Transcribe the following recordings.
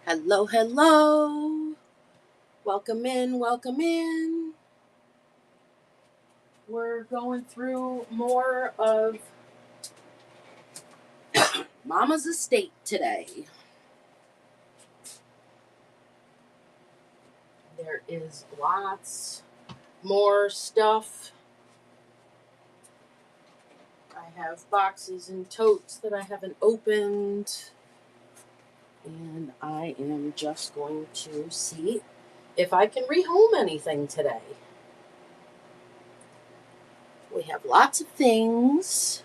Hello, hello. Welcome in, welcome in. We're going through more of Mama's estate today. There is lots more stuff. I have boxes and totes that I haven't opened. And I am just going to see if I can rehome anything today. We have lots of things.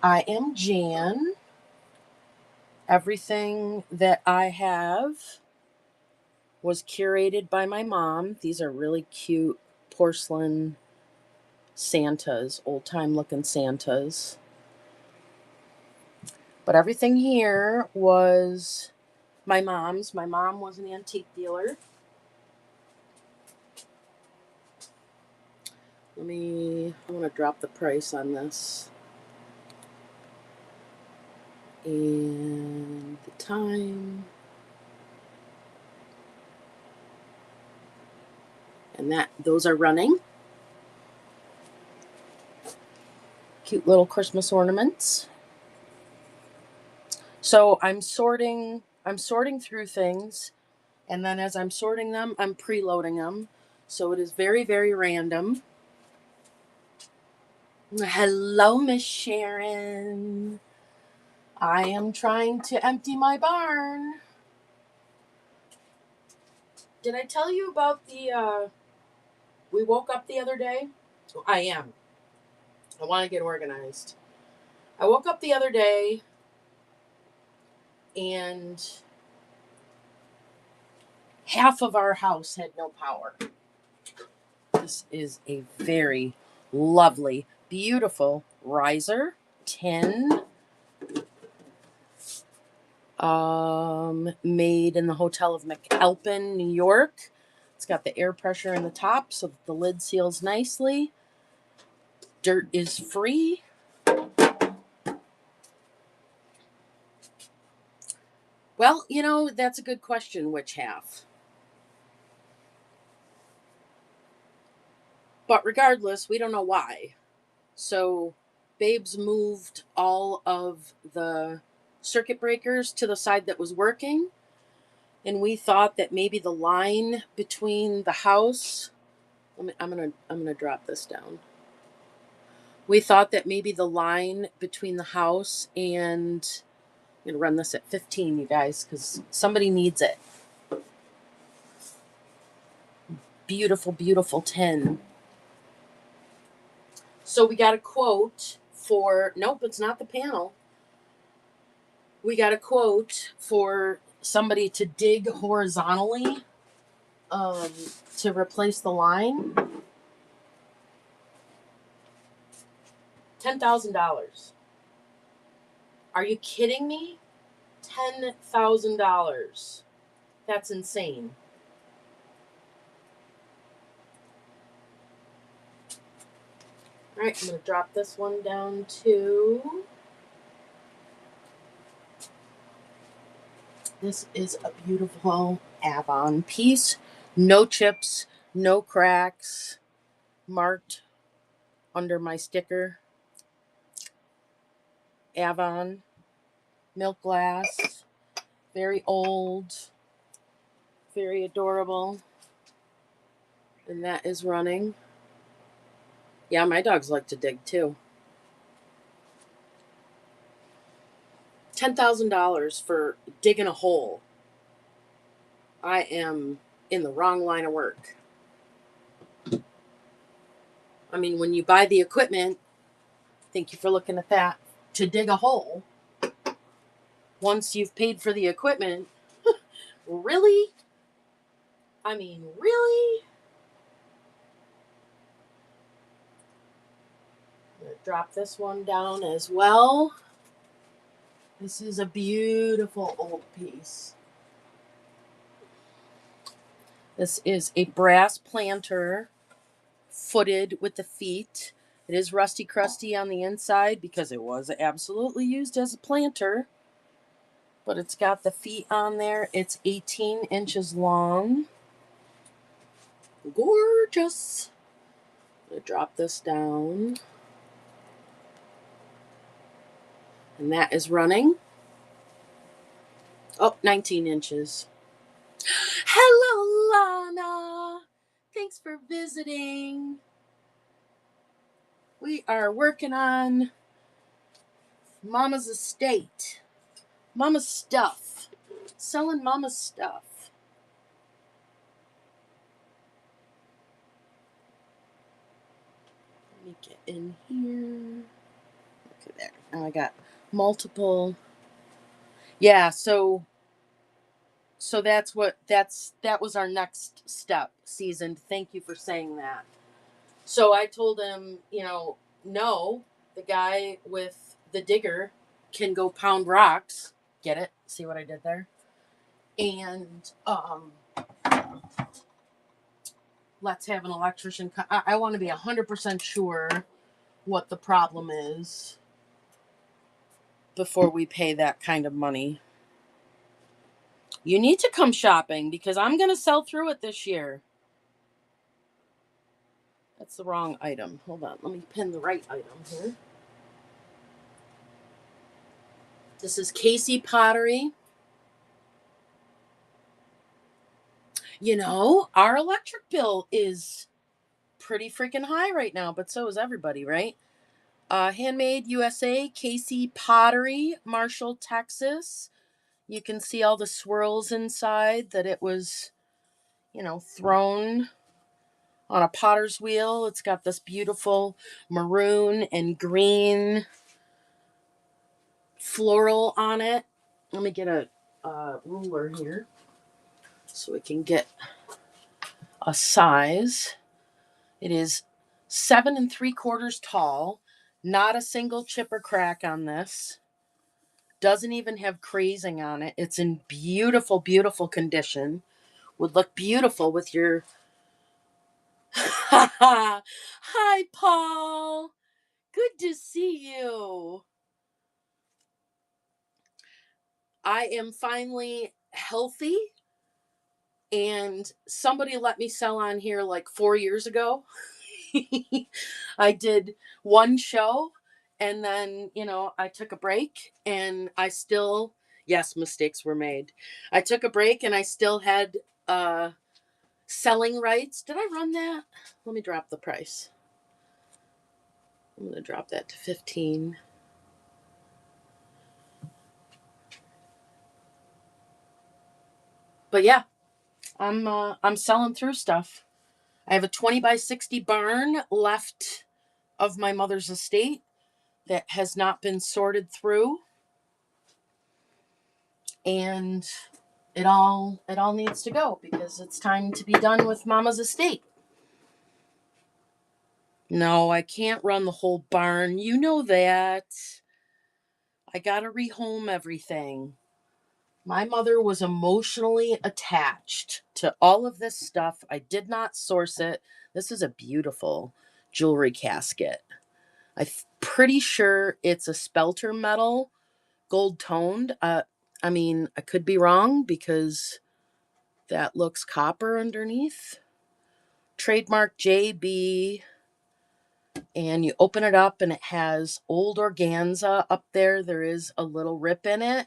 I am Jan. Everything that I have was curated by my mom. These are really cute porcelain Santas, old time looking Santas. But everything here was my mom's. My mom was an antique dealer. I want to drop the price on this. And the time. And those are running. Cute little Christmas ornaments. So I'm sorting through things, and then as I'm sorting them, I'm preloading them. So it is very, very random. Hello, Miss Sharon. I am trying to empty my barn. Did I tell you about we woke up the other day? I am. I want to get organized. I woke up the other day and half of our house had no power. This is a very lovely, beautiful riser tin. Made in the Hotel of McAlpin, New York. It's got the air pressure in the top so that the lid seals nicely. Dirt is free. Well, that's a good question, which half? But regardless, we don't know why. So, Babes moved all of the circuit breakers to the side that was working. And we thought that maybe the line between the house, I'm gonna drop this down. We thought that maybe the line between the house and I'm gonna run this at 15, you guys, because somebody needs it. Beautiful, beautiful tin. So we got a quote for nope, it's not the panel. We got a quote for somebody to dig horizontally to replace the line. $10,000. Are you kidding me? $10,000. That's insane. All right, I'm going to drop this one down too. This is a beautiful Avon piece. No chips, no cracks, marked under my sticker. Avon, milk glass, very old, very adorable. And that is running. Yeah, my dogs like to dig too. $10,000 for digging a hole. I am in the wrong line of work. I mean, when you buy the equipment, thank you for looking at that, to dig a hole, once you've paid for the equipment, really? I mean, really? I'm going to drop this one down as well. This is a beautiful old piece. This is a brass planter, footed with the feet. It is rusty crusty on the inside because it was absolutely used as a planter. but it's got the feet on there. It's 18 inches long. Gorgeous. I'm going to drop this down. And that is running. Oh, 19 inches. Hello, Lana. Thanks for visiting. We are working on Mama's estate. Mama's stuff. Selling Mama's stuff. Let me get in here. Okay, there. Now I got multiple. Yeah, so that was our next step, seasoned. Thank you for saying that. So I told him, no, the guy with the digger can go pound rocks. Get it? See what I did there? And let's have an electrician. I want to be 100% sure what the problem is before we pay that kind of money. You need to come shopping because I'm going to sell through it this year. That's the wrong item. Hold on. Let me pin the right item here. This is Casey Pottery. Our electric bill is pretty freaking high right now, but so is everybody, right? Handmade USA, Casey Pottery, Marshall, Texas. You can see all the swirls inside that it was, thrown on a potter's wheel. It's got this beautiful maroon and green floral on it. Let me get a ruler here so we can get a size. It is 7 3/4 tall. Not a single chip or crack on this. Doesn't even have crazing on it. It's in beautiful, beautiful condition. Would look beautiful with your... Hi, Paul. Good to see you. I am finally healthy, and somebody let me sell on here like 4 years ago. I did one show, and then, I took a break, and yes, mistakes were made. I took a break, and I still had selling rights. Did I run that? Let me drop the price. I'm going to drop that to 15. But yeah, I'm selling through stuff. I have a 20 by 60 barn left of my mother's estate that has not been sorted through, and it all needs to go because it's time to be done with Mama's estate. No, I can't run the whole barn. You know that. I got to rehome everything. My mother was emotionally attached to all of this stuff. I did not source it. This is a beautiful jewelry casket. I'm pretty sure it's a spelter metal, gold toned. I could be wrong because that looks copper underneath. Trademark JB. And you open it up and it has old organza up there. There is a little rip in it.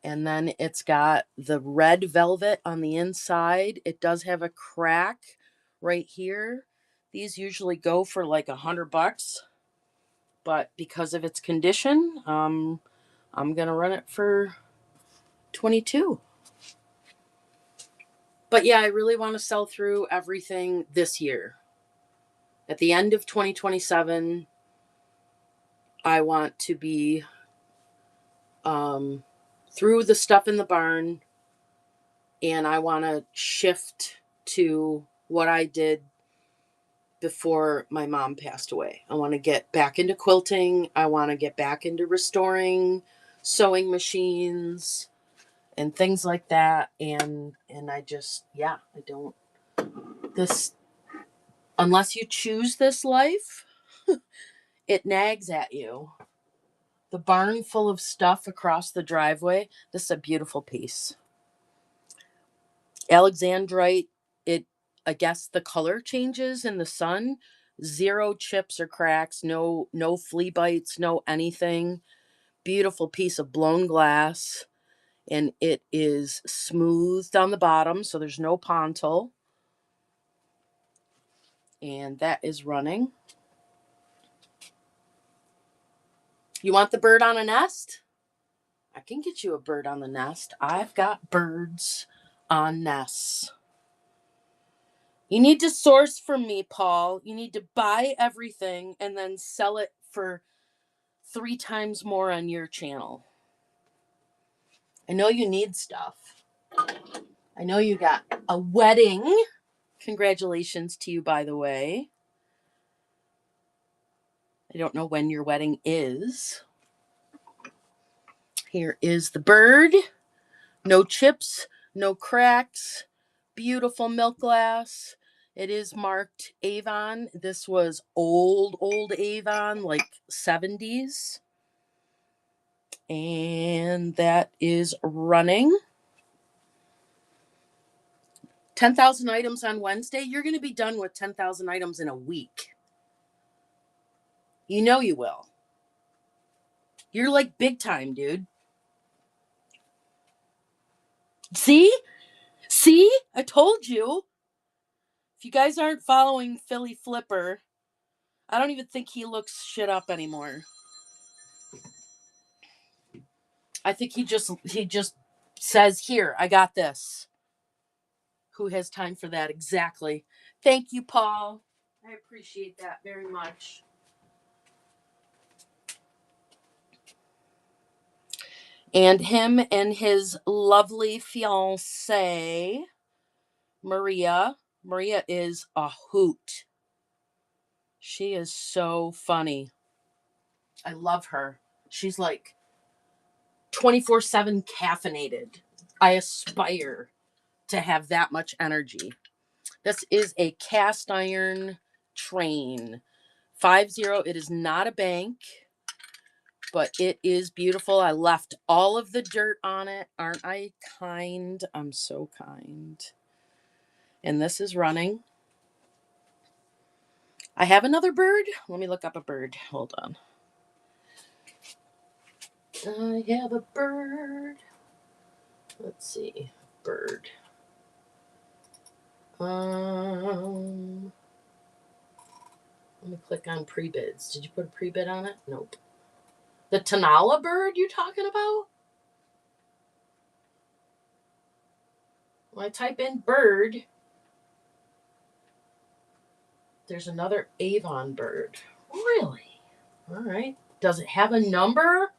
And then it's got the red velvet on the inside. It does have a crack right here. These usually go for like $100, but because of its condition, I'm gonna run it for 22. But yeah, I really want to sell through everything this year. At the end of 2027, I want to be through the stuff in the barn, and I want to shift to what I did before my mom passed away. I want to get back into quilting. I want to get back into restoring sewing machines and things like that. And I don't, this, unless you choose this life, it nags at you. The barn full of stuff across the driveway. This is a beautiful piece. Alexandrite, I guess the color changes in the sun. Zero chips or cracks, no flea bites, no anything. Beautiful piece of blown glass, and it is smoothed on the bottom, so there's no pontil. And that is running. You want the bird on a nest? I can get you a bird on the nest. I've got birds on nests. You need to source from me, Paul. You need to buy everything and then sell it for 3 times more on your channel. I know you need stuff. I know you got a wedding. Congratulations to you, by the way. I don't know when your wedding is. Here is the bird. No chips, no cracks. Beautiful milk glass. It is marked Avon. This was old Avon, like 70s. And that is running. 10,000 items on Wednesday. You're going to be done with 10,000 items in a week. You know you will. You're like big time, dude. See? I told you. If you guys aren't following Philly Flipper, I don't even think he looks shit up anymore. I think he just says, "Here, I got this." Who has time for that? Exactly. Thank you, Paul. I appreciate that very much. And him and his lovely fiancée, Maria. Maria is a hoot. She is so funny. I love her. She's like 24/7 caffeinated. I aspire to have that much energy. This is a cast iron train. 50. It is not a bank, but it is beautiful. I left all of the dirt on it. Aren't I kind? I'm so kind. And this is running. I have another bird. Let me look up a bird. Hold on. I have a bird. Let's see. Bird. Let me click on pre-bids. Did you put a pre-bid on it? Nope. The Tanala bird you talking about? When I type in bird, there's another Avon bird. Really? All right. Does it have a number?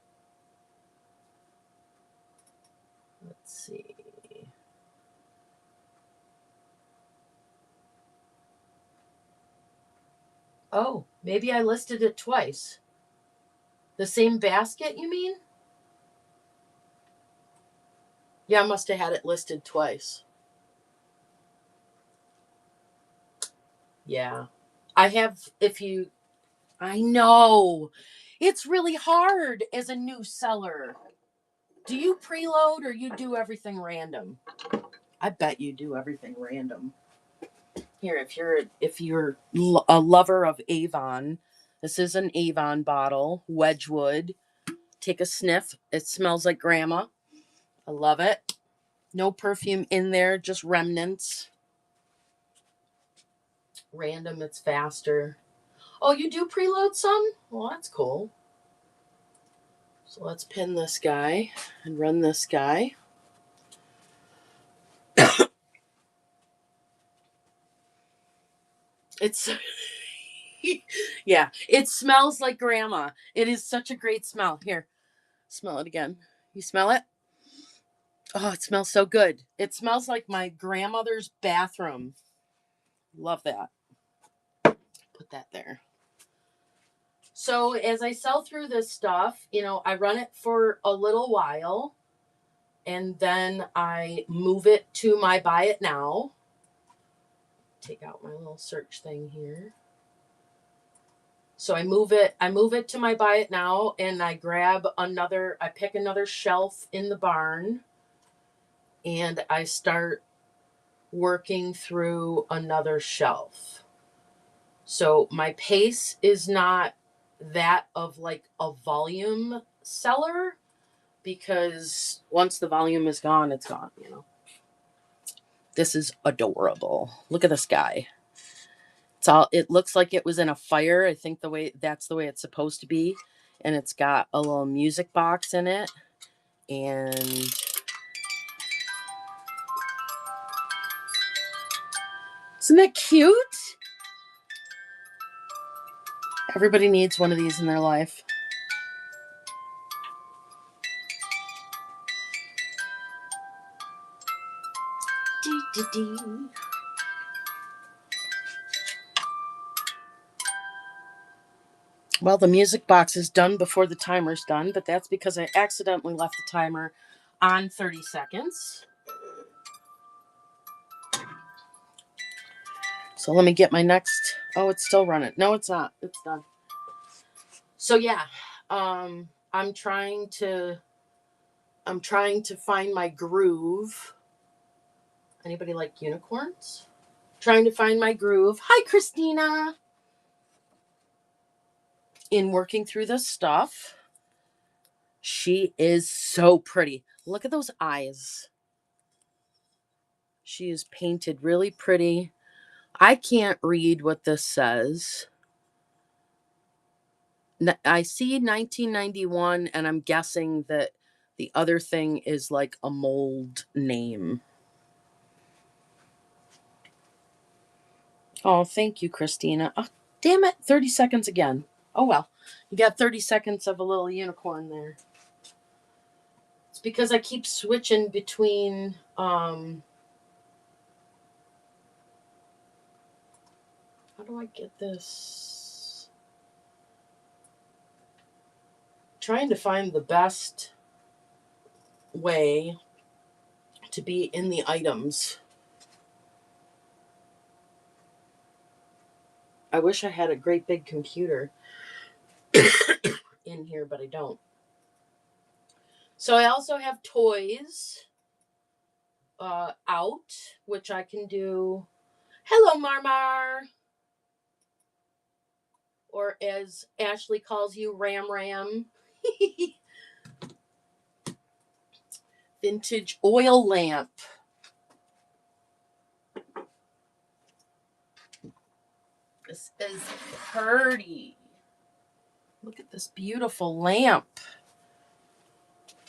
Let's see. Oh, maybe I listed it twice. The same basket, you mean? Yeah, I must have had it listed twice. Yeah. I know. It's really hard as a new seller. Do you preload or you do everything random? I bet you do everything random. Here, if you're a lover of Avon, this is an Avon bottle, Wedgwood. Take a sniff. It smells like grandma. I love it. No perfume in there, just remnants. Random, it's faster. Oh, you do preload some? Well, that's cool. So let's pin this guy and run this guy. It's yeah, it smells like grandma. It is such a great smell. Here, smell it again. You smell it? Oh, it smells so good. It smells like my grandmother's bathroom. Love that. Put that there. So as I sell through this stuff, I run it for a little while and then I move it to my buy it now. Take out my little search thing here. So I move it to my buy it now, and I pick another shelf in the barn, and I start working through another shelf. So my pace is not that of like a volume seller, because once the volume is gone, it's gone, you know. This is adorable. Look at this guy. It looks like it was in a fire. I think that's the way it's supposed to be. And it's got a little music box in it. And isn't that cute? Everybody needs one of these in their life. Well, the music box is done before the timer's done, but that's because I accidentally left the timer on 30 seconds. So let me get my next. Oh, it's still running. No, it's not. It's done. So yeah, I'm trying to find my groove. Anybody like unicorns? Trying to find my groove. Hi, Christina. In working through this stuff. She is so pretty. Look at those eyes. She is painted really pretty. I can't read what this says. I see 1991, and I'm guessing that the other thing is like a mold name. Oh, thank you, Christina. Oh, damn it. 30 seconds again. Oh, well. You got 30 seconds of a little unicorn there. It's because I keep switching between how do I get this? Trying to find the best way to be in the items. I wish I had a great big computer in here, but I don't. So I also have toys out, which I can do. Hello, Marmar. Or as Ashley calls you, Ram Ram. Vintage oil lamp. This is pretty. Look at this beautiful lamp.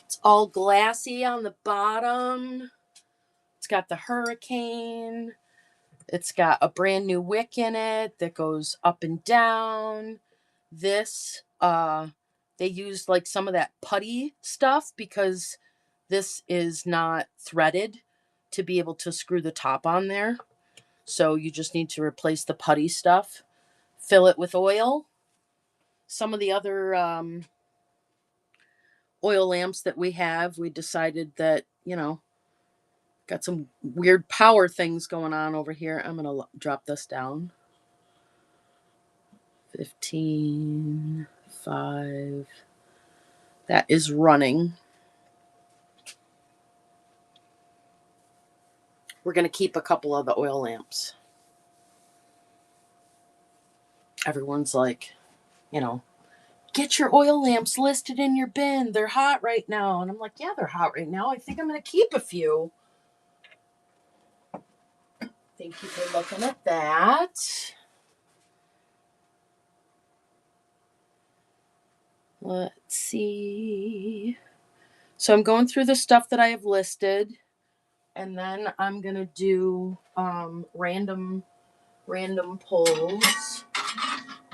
It's all glassy on the bottom. It's got the hurricane. It's got a brand new wick in it that goes up and down. This, they used like some of that putty stuff because this is not threaded to be able to screw the top on there. So you just need to replace the putty stuff, fill it with oil. Some of the other oil lamps that we have, we decided that, got some weird power things going on over here. I'm going to drop this down. 15, 5. That is running. We're going to keep a couple of the oil lamps. Everyone's like, get your oil lamps listed in your bin. They're hot right now. And I'm like, yeah, they're hot right now. I think I'm going to keep a few. Thank you for looking at that. Let's see. So I'm going through the stuff that I have listed, and then I'm going to do random pulls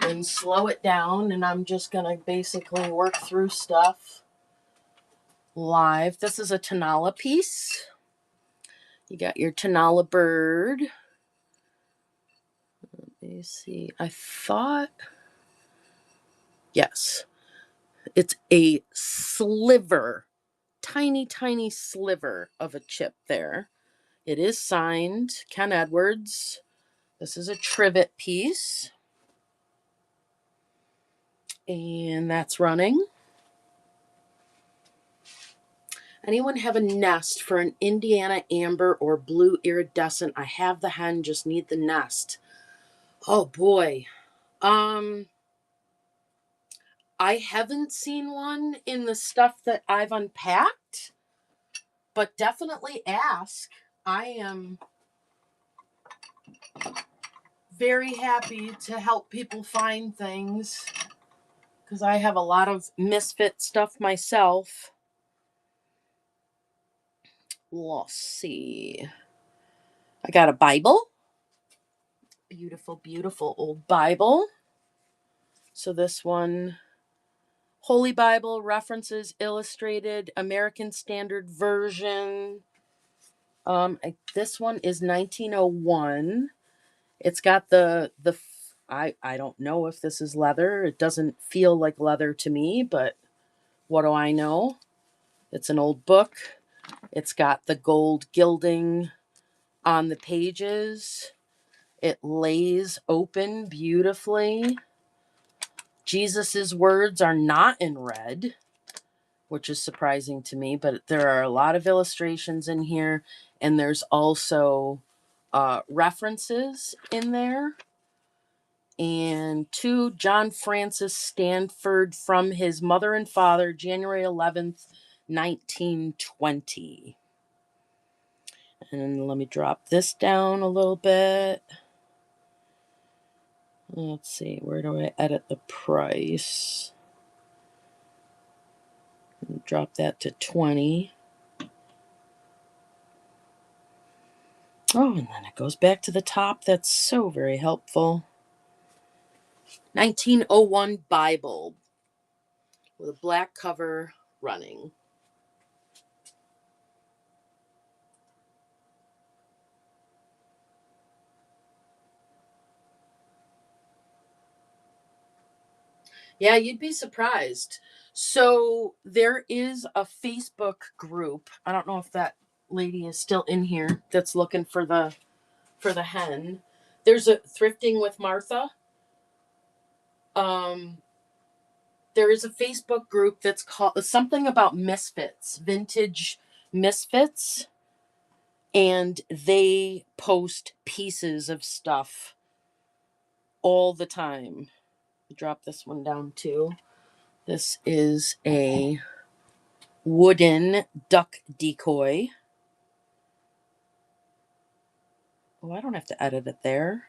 and slow it down, and I'm just going to basically work through stuff live. This is a Tanala piece. You got your Tanala bird. Let me see. I thought, yes, it's a sliver, tiny, tiny sliver of a chip there. It is signed Ken Edwards. This is a trivet piece. And that's running. Anyone have a nest for an Indiana amber or blue iridescent? I have the hen, just need the nest. Oh boy. I haven't seen one in the stuff that I've unpacked, but definitely ask. I am very happy to help people find things because I have a lot of misfit stuff myself. Let's see. I got a Bible. Beautiful, beautiful old Bible. So this one, Holy Bible, References Illustrated, American Standard Version. This one is 1901. It's got I don't know if this is leather. It doesn't feel like leather to me, but what do I know? It's an old book. It's got the gold gilding on the pages. It lays open beautifully. Jesus's words are not in red, which is surprising to me, but there are a lot of illustrations in here, and there's also references in there. And to John Francis Stanford from his mother and father, January 11th, 1920. And let me drop this down a little bit. Let's see, where do I edit the price? Drop that to 20. Oh, and then it goes back to the top. That's so very helpful. 1901 Bible with a black cover running. Yeah, you'd be surprised. So there is a Facebook group. I don't know if that lady is still in here that's looking for the hen. There's a Thrifting with Martha. Um there is a Facebook group that's called something about misfits, vintage misfits, and they post pieces of stuff all the time. Drop this one down too. This is a wooden duck decoy. Oh, I don't have to edit it there.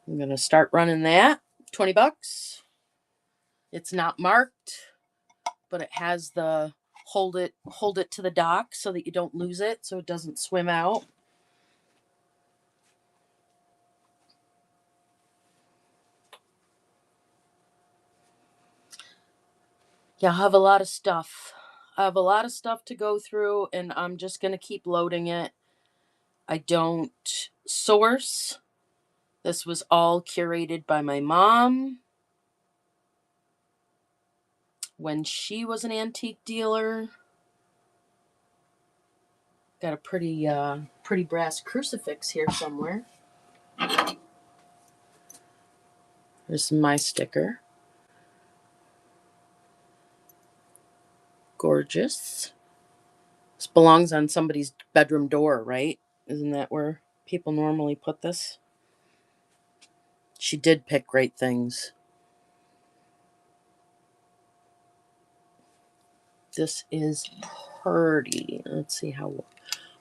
I'm going to start running that. $20. It's not marked, but it has the hold it to the dock so that you don't lose it, so it doesn't swim out. Yeah, I have a lot of stuff. I have a lot of stuff to go through, and I'm just going to keep loading it. I don't source. This was all curated by my mom when she was an antique dealer. Got a pretty brass crucifix here somewhere. There's my sticker. Gorgeous. This belongs on somebody's bedroom door, right? Isn't that where people normally put this? She did pick great things. This is pretty. Let's see how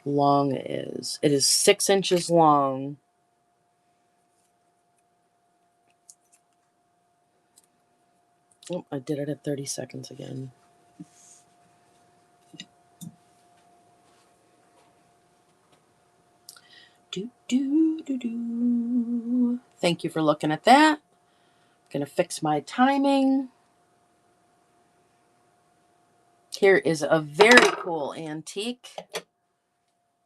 long it is. It is 6 inches long. Oh, I did it at 30 seconds again. Do. Thank you for looking at that. Gonna fix my timing. Here is a very cool antique.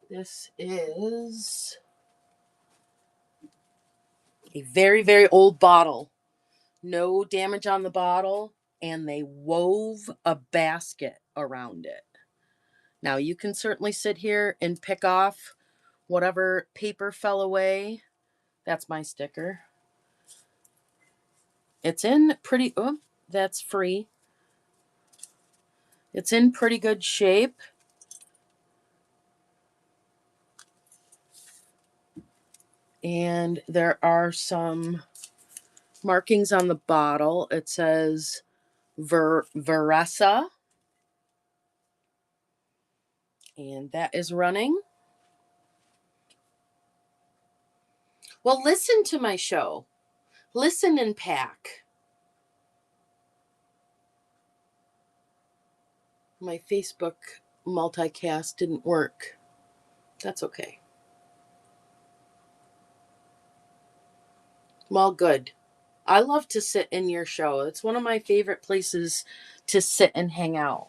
This is a very, very old bottle. No damage on the bottle, and they wove a basket around it. Now, you can certainly sit here and pick off whatever paper fell away. That's my sticker. It's in pretty, oh, that's free. It's in pretty good shape. And there are some markings on the bottle. It says Veresa, and that is running. Well, listen to my show. Listen and pack. My Facebook multicast didn't work. That's okay. Well, good. I love to sit in your show. It's one of my favorite places to sit and hang out.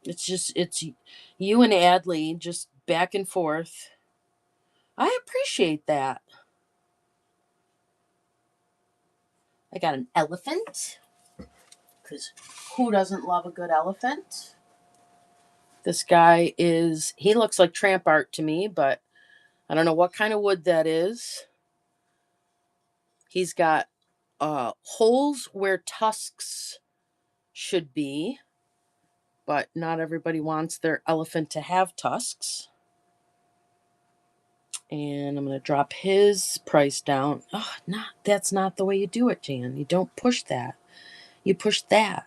It's you and Adley just back and forth. I appreciate that. I got an elephant, because who doesn't love a good elephant? This guy he looks like tramp art to me, but I don't know what kind of wood that is. He's got holes where tusks should be, but not everybody wants their elephant to have tusks. And I'm going to drop his price down. Oh, that's not the way you do it, Jan. You don't push that. You push that.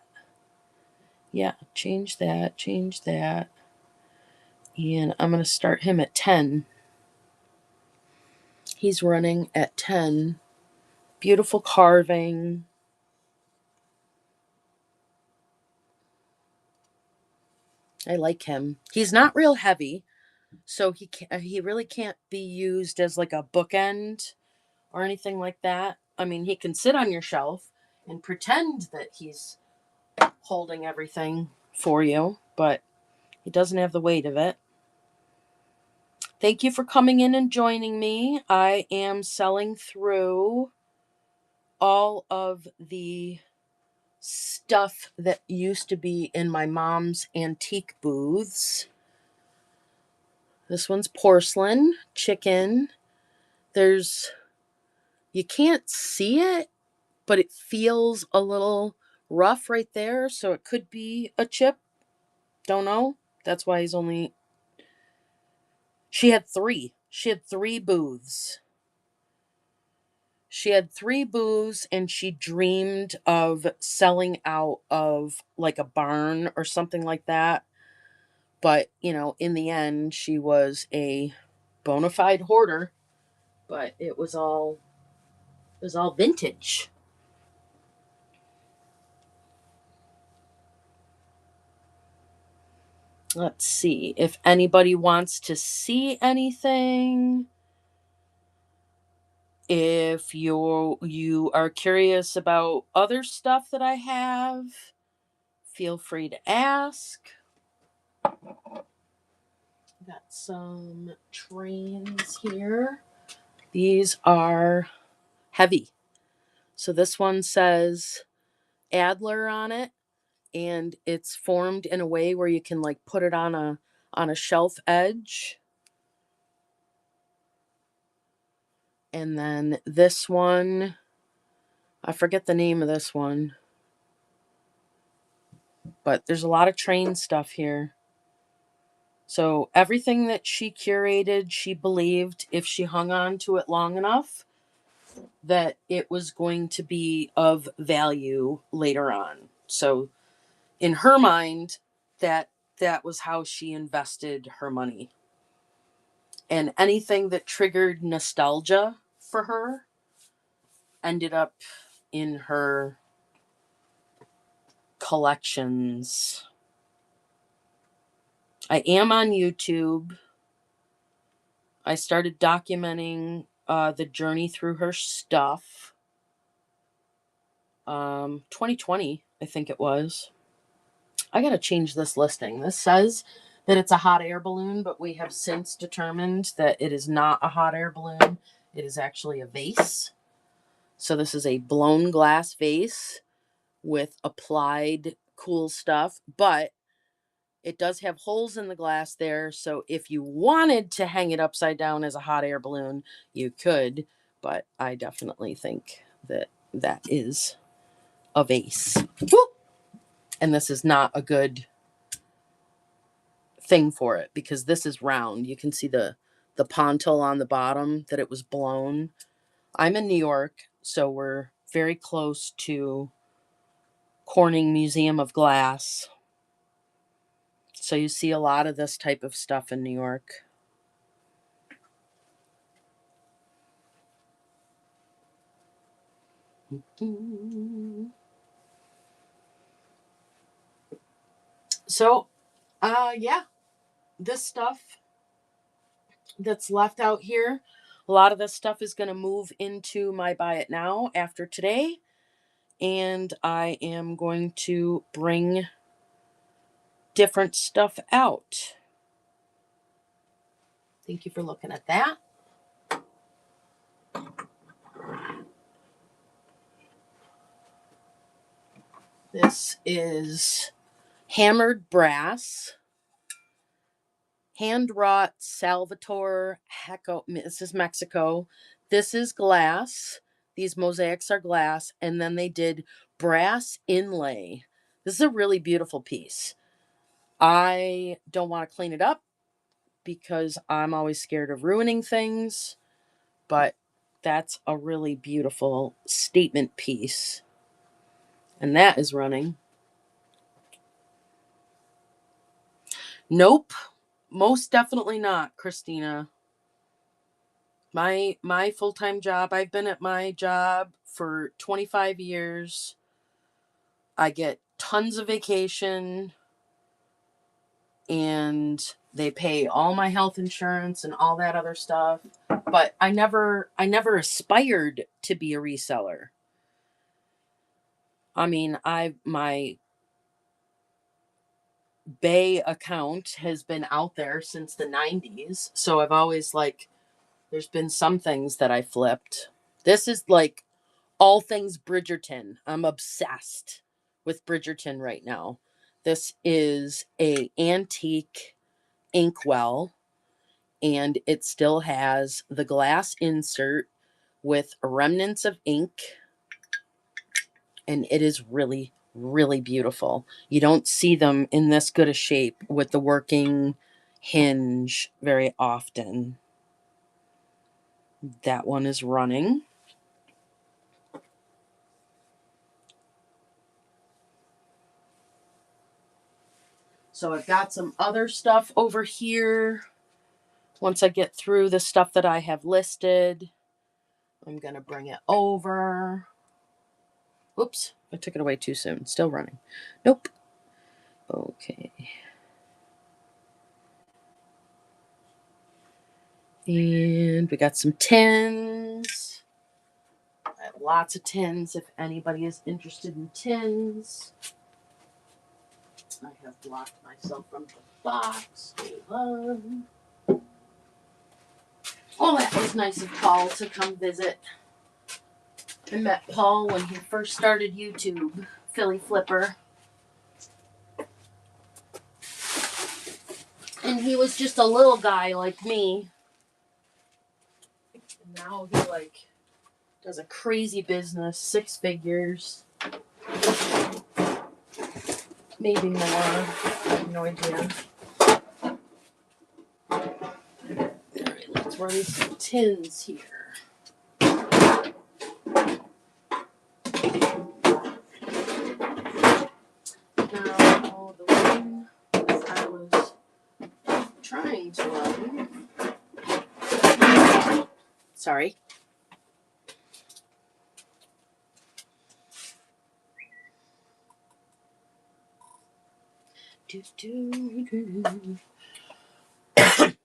Yeah, change that, change that. And I'm going to start him at 10. He's running at 10. Beautiful carving. I like him. He's not real heavy, so he really can't be used as like a bookend or anything like that. I mean, he can sit on your shelf and pretend that he's holding everything for you, but he doesn't have the weight of it. Thank you for coming in and joining me. I am selling through all of the stuff that used to be in my mom's antique booths. This one's porcelain, chicken. You can't see it, but it feels a little rough right there, so it could be a chip. Don't know. That's why she had three. She had three booths. She had three booths, and she dreamed of selling out of like a barn or something like that. But, in the end, she was a bona fide hoarder, but it was all vintage. Let's see if anybody wants to see anything. If you are curious about other stuff that I have, feel free to ask. Got some trains here. These are heavy. So this one says Adler on it, and it's formed in a way where you can like put it on a shelf edge. And then this one, I forget the name of this one, but there's a lot of train stuff here. So everything that she curated, she believed if she hung on to it long enough, that it was going to be of value later on. So in her mind, that was how she invested her money. And anything that triggered nostalgia for her ended up in her collections. I am on YouTube. I started documenting the journey through her stuff. 2020, I think it was. I gotta change this listing. This says that it's a hot air balloon, but we have since determined that it is not a hot air balloon. It is actually a vase. So this is a blown glass vase with applied cool stuff, but it does have holes in the glass there. So if you wanted to hang it upside down as a hot air balloon, you could, but I definitely think that that is a vase. Woo! And this is not a good thing for it because this is round. You can see the pontil on the bottom that it was blown. I'm in New York, so we're very close to Corning Museum of Glass. So you see a lot of this type of stuff in New York. So, yeah, this stuff that's left out here, a lot of this stuff is going to move into my Buy It Now after today. And I am going to bring different stuff out. Thank you for looking at that. This is hammered brass, hand wrought Salvatore Heco. This is Mexico. This is glass. These mosaics are glass, and then they did brass inlay. This is a really beautiful piece. I don't want to clean it up because I'm always scared of ruining things, but that's a really beautiful statement piece. And that is running. Nope, most definitely not, Christina. My full-time job, I've been at my job for 25 years. I get tons of vacation and they pay all my health insurance and all that other stuff. But I never aspired to be a reseller. I mean, my Bay account has been out there since the 90s. So I've always there's been some things that I flipped. This is like all things Bridgerton. I'm obsessed with Bridgerton right now. This is a antique inkwell, and it still has the glass insert with remnants of ink, and it is really, really beautiful. You don't see them in this good a shape with the working hinge very often. That one is running. So I've got some other stuff over here. Once I get through the stuff that I have listed, I'm going to bring it over. Oops, I took it away too soon. Still running. Nope. Okay. And we got some tins. I have lots of tins if anybody is interested in tins. I have blocked myself from the box. Hold on. Oh, that was nice of Paul to come visit. I met Paul when he first started YouTube, Philly Flipper. And he was just a little guy like me. And now he does a crazy business, 6 figures. Maybe more. I have no idea. Alright, let's run some tins here. Now, the one I was trying to run. Sorry.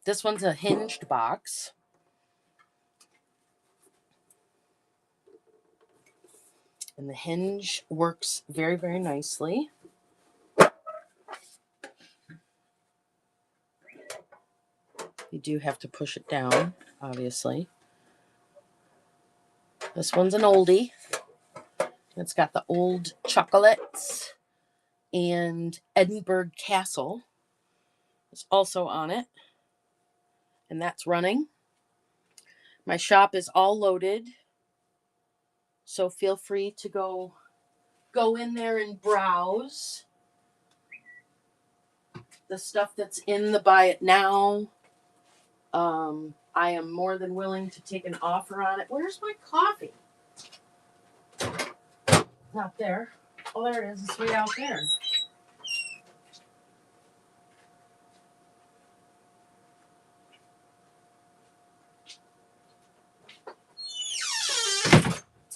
This one's a hinged box. And the hinge works very, very nicely. You do have to push it down, obviously. This one's an oldie. It's got the old chocolates, and Edinburgh Castle is also on it. And that's running. My shop is all loaded So feel free to go in there and browse the stuff that's in the buy it now. I am more than willing to take an offer on it. Where's my coffee? Not there. Oh, there it is. It's way out there.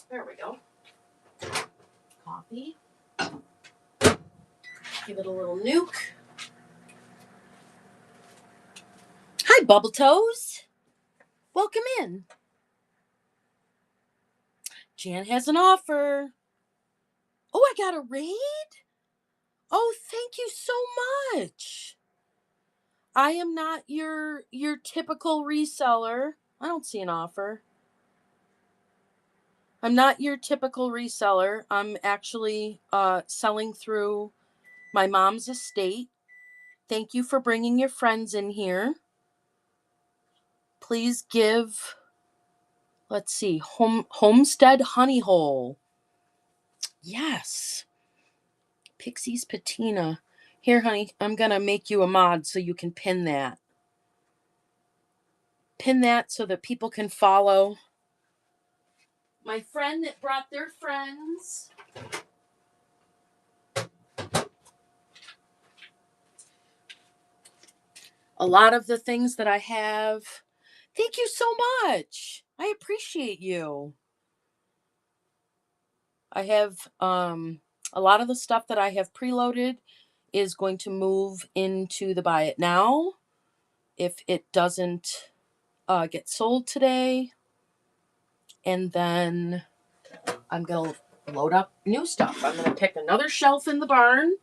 There we go. Coffee. Give it a little nuke. Hi, Bubble Toes. Welcome in. Jan has an offer. Oh, I got a raid? Oh, thank you so much. I am not your typical reseller. I don't see an offer. I'm not your typical reseller. I'm actually selling through my mom's estate. Thank you for bringing your friends in here. Please give, let's see, Homestead Honey Hole. Yes. Pixie's Patina. Here, honey, I'm going to make you a mod so you can pin that. Pin that so that people can follow. My friend that brought their friends. A lot of the things that I have. Thank you so much. I appreciate you. I have a lot of the stuff that I have preloaded is going to move into the buy it now if it doesn't get sold today. And then I'm going to load up new stuff. I'm going to pick another shelf in the barn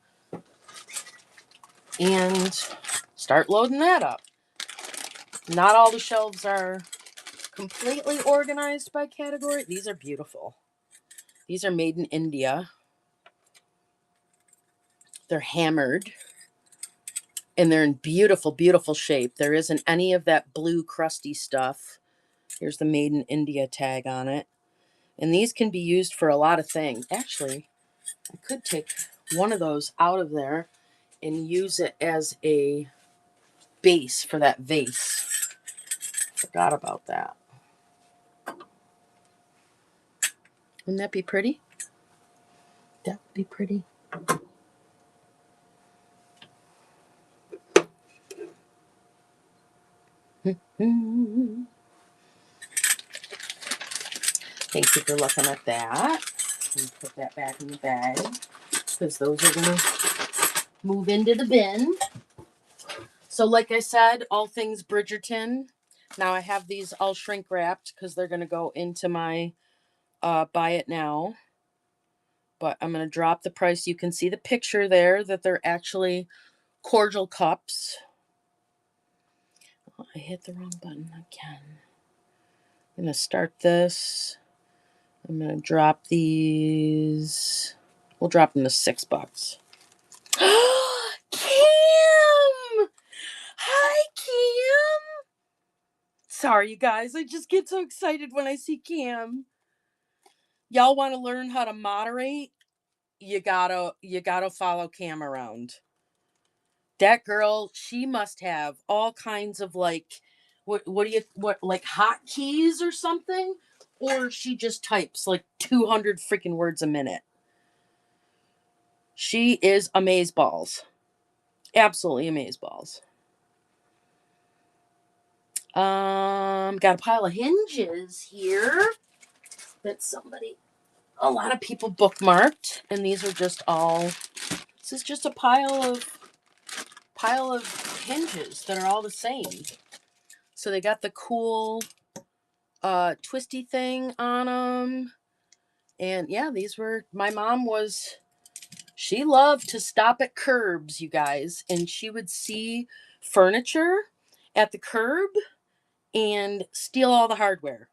and start loading that up. Not all the shelves are completely organized by category. These are beautiful. These are made in India. They're hammered. And they're in beautiful, beautiful shape. There isn't any of that blue crusty stuff. Here's the Made in India tag on it. And these can be used for a lot of things. Actually, I could take one of those out of there and use it as a base for that vase. Forgot about that. Wouldn't that be pretty? That would be pretty. Thank you for looking at that. And put that back in the bag because those are going to move into the bin. So like I said, all things Bridgerton. Now I have these all shrink wrapped because they're going to go into my buy it now. But I'm going to drop the price. You can see the picture there that they're actually cordial cups. Oh, I hit the wrong button again. I'm going to start this. I'm going to drop these. We'll drop them to $6. Kim! Hi, Kim! Sorry, you guys. I just get so excited when I see Kim. Y'all want to learn how to moderate? You gotta follow Cam around. That girl, she must have all kinds of like, what like hotkeys or something, or she just types like 200 freaking words a minute. She is amazeballs, absolutely amazeballs. Got a pile of hinges here that a lot of people bookmarked, and these are just all. This is just a pile of hinges that are all the same. So they got the cool twisty thing on them. And yeah, my mom she loved to stop at curbs, you guys, and she would see furniture at the curb and steal all the hardware.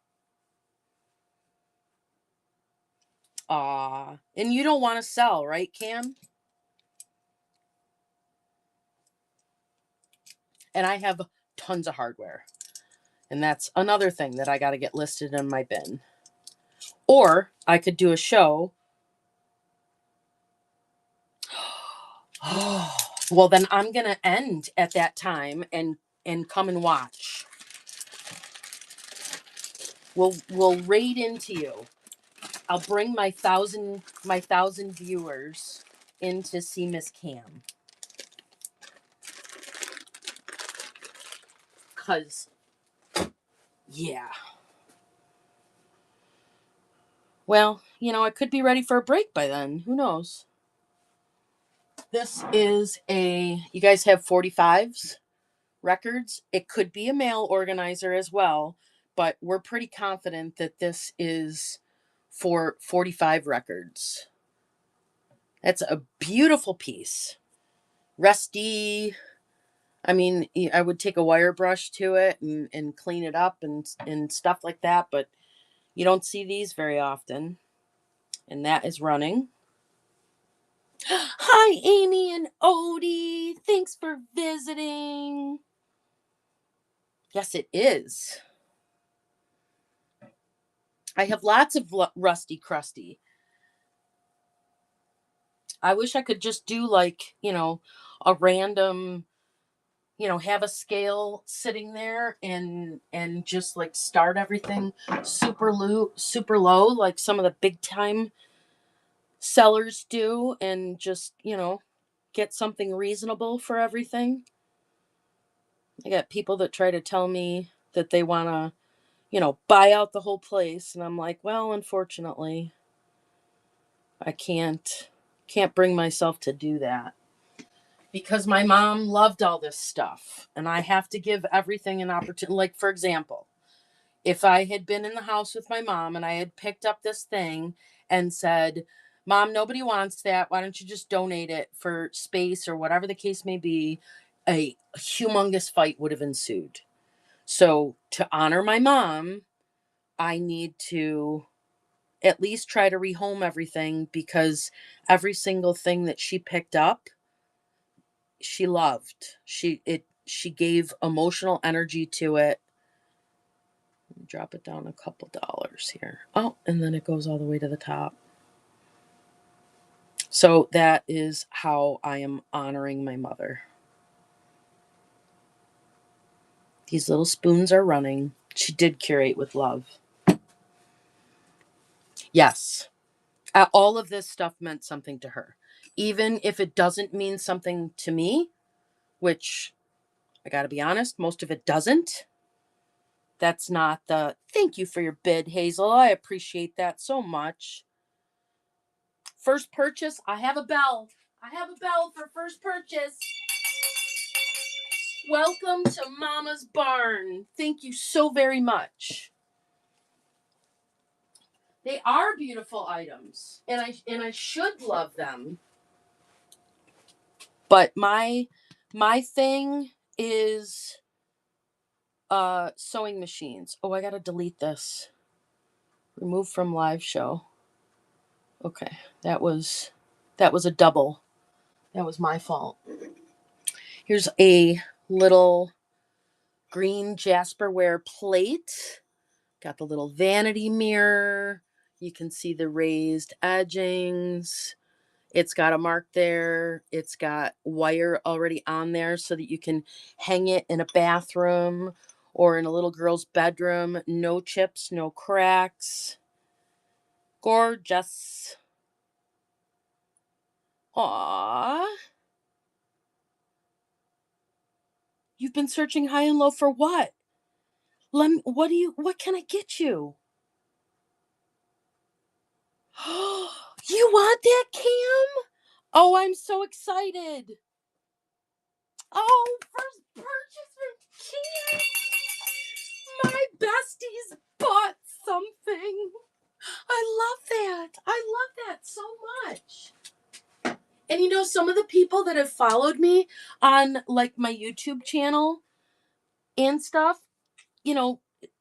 And you don't want to sell, right, Cam? And I have tons of hardware. And that's another thing that I got to get listed in my bin. Or I could do a show. Well, then I'm going to end at that time and come and watch. We'll raid into you. I'll bring my thousand viewers in to see Miss Cam. Cause yeah. Well, I could be ready for a break by then. Who knows? This is you guys have 45s records. It could be a mail organizer as well, but we're pretty confident that this is for 45 records. That's a beautiful piece. Rusty. I mean, I would take a wire brush to it and clean it up and stuff like that, but you don't see these very often. And that is running. Hi, Amy and Odie. Thanks for visiting. Yes, it is. I have lots of Rusty Crusty. I wish I could just do like, a random, have a scale sitting there and just like start everything super low, like some of the big time sellers do, and just, get something reasonable for everything. I got people that try to tell me that they want to, buy out the whole place, and I'm like, well, unfortunately, I can't bring myself to do that because my mom loved all this stuff, and I have to give everything an opportunity. Like, for example, if I had been in the house with my mom and I had picked up this thing and said, Mom, nobody wants that. Why don't you just donate it for space or whatever the case may be? A humongous fight would have ensued. So, to honor my mom, I need to at least try to rehome everything because every single thing that she picked up, she loved. She gave emotional energy to it. Drop it down a couple dollars here. Oh, and then it goes all the way to the top. So that is how I am honoring my mother. These little spoons are running. She did curate with love. Yes. All of this stuff meant something to her. Even if it doesn't mean something to me, which I got to be honest, most of it doesn't. That's not thank you for your bid, Hazel. I appreciate that so much. First purchase, I have a bell. I have a bell for first purchase. Welcome to Mama's Barn. Thank you so very much. They are beautiful items, and I should love them. But my thing is sewing machines. Oh, I got to delete this. Remove from live show. Okay, that was a double. That was my fault. Here's a little green Jasperware plate. Got the little vanity mirror. You can see the raised edgings. It's got a mark there. It's got wire already on there so that you can hang it in a bathroom or in a little girl's bedroom. No chips, no cracks. Gorgeous. Aww. You've been searching high and low for what? What can I get you? You want that, Cam? Oh, I'm so excited. Oh, first purchase from Cam. My besties bought something. I love that. I love that so much. And some of the people that have followed me on like my YouTube channel and stuff,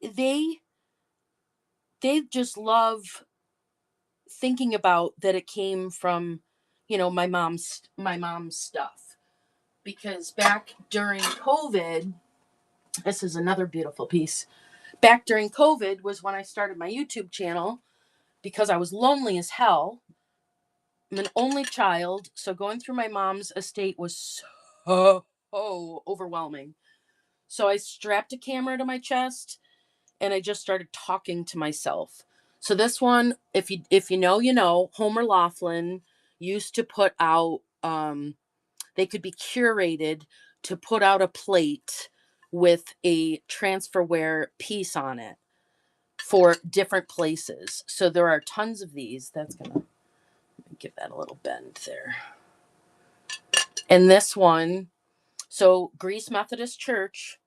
they just love thinking about that it came from, my mom's stuff. Because back during COVID, this is another beautiful piece. Back during COVID was when I started my YouTube channel. because I was lonely as hell. I'm an only child, so going through my mom's estate was so overwhelming. So I strapped a camera to my chest and I just started talking to myself. So this one, if you know, you know, Homer Laughlin used to put out they could be curated to put out a plate with a transferware piece on it for different places. So there are tons of these. That's going to give that a little bend there. And this one, so Greece Methodist Church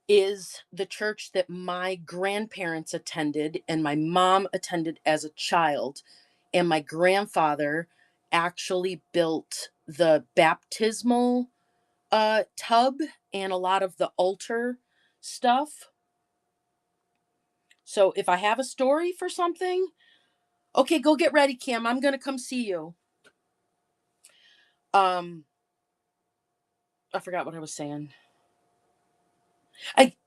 is the church that my grandparents attended and my mom attended as a child. And my grandfather actually built the baptismal tub and a lot of the altar stuff. So if I have a story for something, okay, go get ready, Kim. I'm going to come see you. I forgot what I was saying.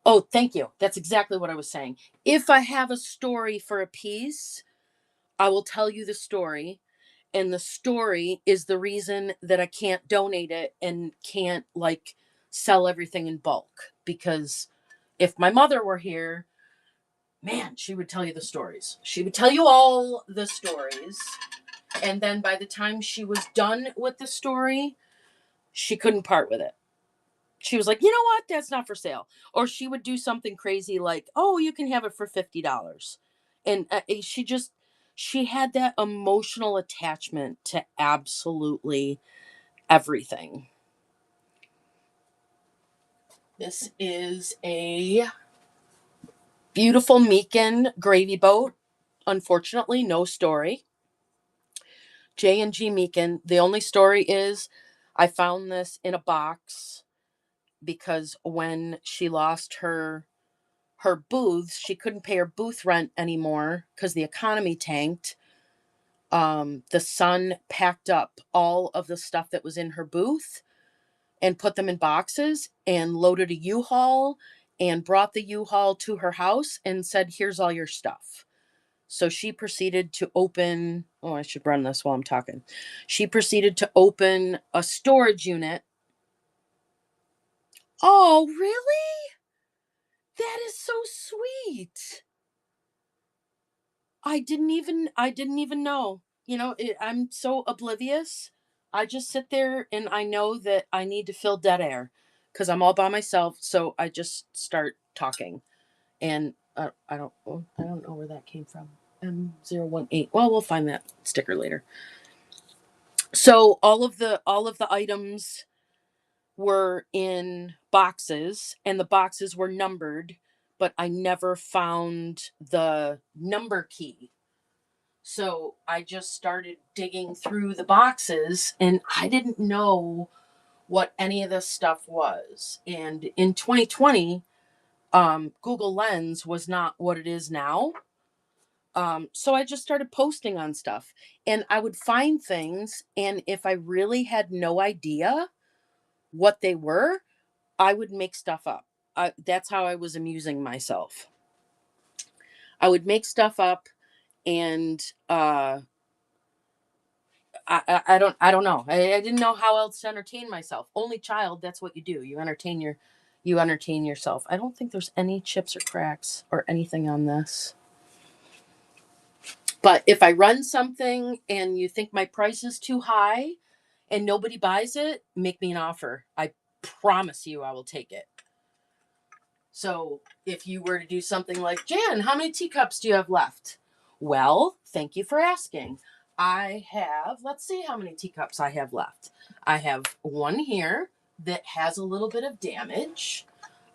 Oh, thank you. That's exactly what I was saying. If I have a story for a piece, I will tell you the story. And the story is the reason that I can't donate it and can't like sell everything in bulk. Because if my mother were here, man, she would tell you the stories. She would tell you all the stories. And then by the time she was done with the story, she couldn't part with it. She was like, you know what? That's not for sale. Or she would do something crazy like, oh, you can have it for $50. And she had that emotional attachment to absolutely everything. This is a beautiful Meekin gravy boat. Unfortunately, no story. J&G Meekin. The only story is I found this in a box because when she lost her booths, she couldn't pay her booth rent anymore because the economy tanked. The son packed up all of the stuff that was in her booth and put them in boxes and loaded a U-Haul and brought the U-Haul to her house and said, here's all your stuff. So she proceeded to open, oh, I should run this while I'm talking. She proceeded to open a storage unit. Oh, really? That is so sweet. I didn't even know. I'm so oblivious. I just sit there and I know that I need to fill dead air because I'm all by myself. So I just start talking, and I don't know where that came from. M018. Well, we'll find that sticker later. So all of the items were in boxes, and the boxes were numbered, but I never found the number key. So I just started digging through the boxes and I didn't know what any of this stuff was. And in 2020, Google Lens was not what it is now. So I just started posting on stuff and I would find things. And if I really had no idea what they were, I would make stuff up. That's how I was amusing myself. I would make stuff up and I don't know. I didn't know how else to entertain myself. Only child, that's what you do. You entertain yourself. I don't think there's any chips or cracks or anything on this. But if I run something and you think my price is too high and nobody buys it, make me an offer. I promise you I will take it. So if you were to do something like, Jan, how many teacups do you have left? Well, thank you for asking. Let's see how many teacups I have left. I have one here that has a little bit of damage.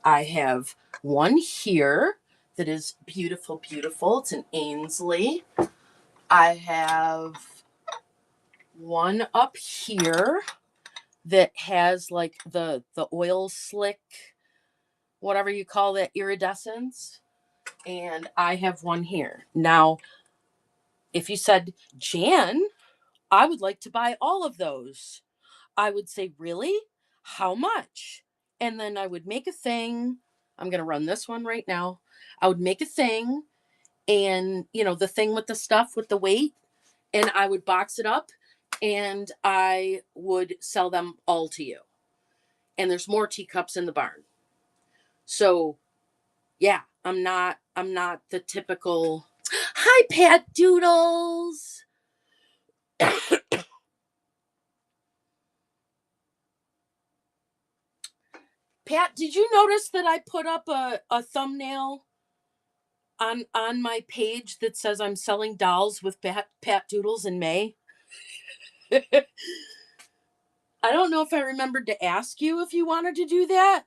I have one here that is beautiful, beautiful. It's an Ainsley. I have one up here that has like the oil slick, whatever you call that, iridescence. And I have one here. Now, if you said, Jan, I would like to buy all of those, I would say, really? How much? And then I would make a thing. I'm going to run this one right now. I would make a thing and, you know, the thing with the stuff with the weight, and I would box it up and I would sell them all to you. And there's more teacups in the barn. So, yeah, I'm not the typical hi Pat Doodles. Pat, did you notice that I put up a thumbnail on my page that says I'm selling dolls with Pat Doodles in May? I don't know if I remembered to ask you if you wanted to do that.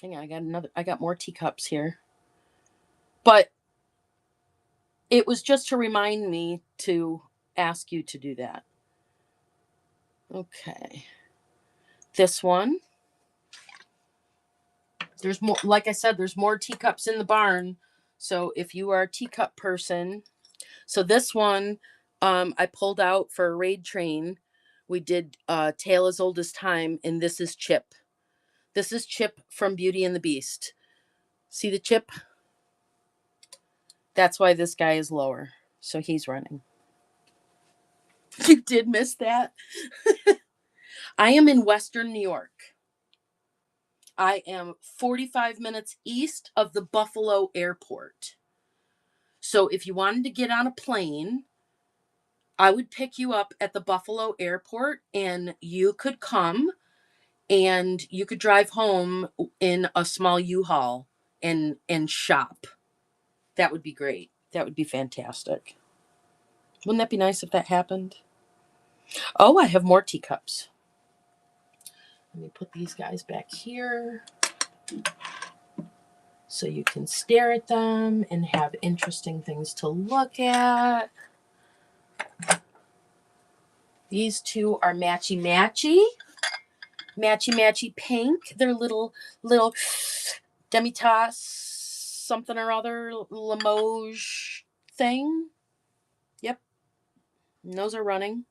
Hang on, I got more teacups here. But it was just to remind me to ask you to do that. Okay. This one. There's more, like I said, there's more teacups in the barn. So if you are a teacup person, so this one I pulled out for a raid train. We did Tale as Old as Time, and this is Chip. This is Chip from Beauty and the Beast. See the chip? That's why this guy is lower. So he's running. You did miss that? I am in Western New York. I am 45 minutes east of the Buffalo airport. So if you wanted to get on a plane, I would pick you up at the Buffalo airport and you could come and you could drive home in a small U-Haul and shop. That would be great. That would be fantastic. Wouldn't that be nice if that happened? Oh, I have more teacups. Let me put these guys back here so you can stare at them and have interesting things to look at. These two are matchy pink. They're little demi-tasse something or other Limoges thing. Yep, and those are running.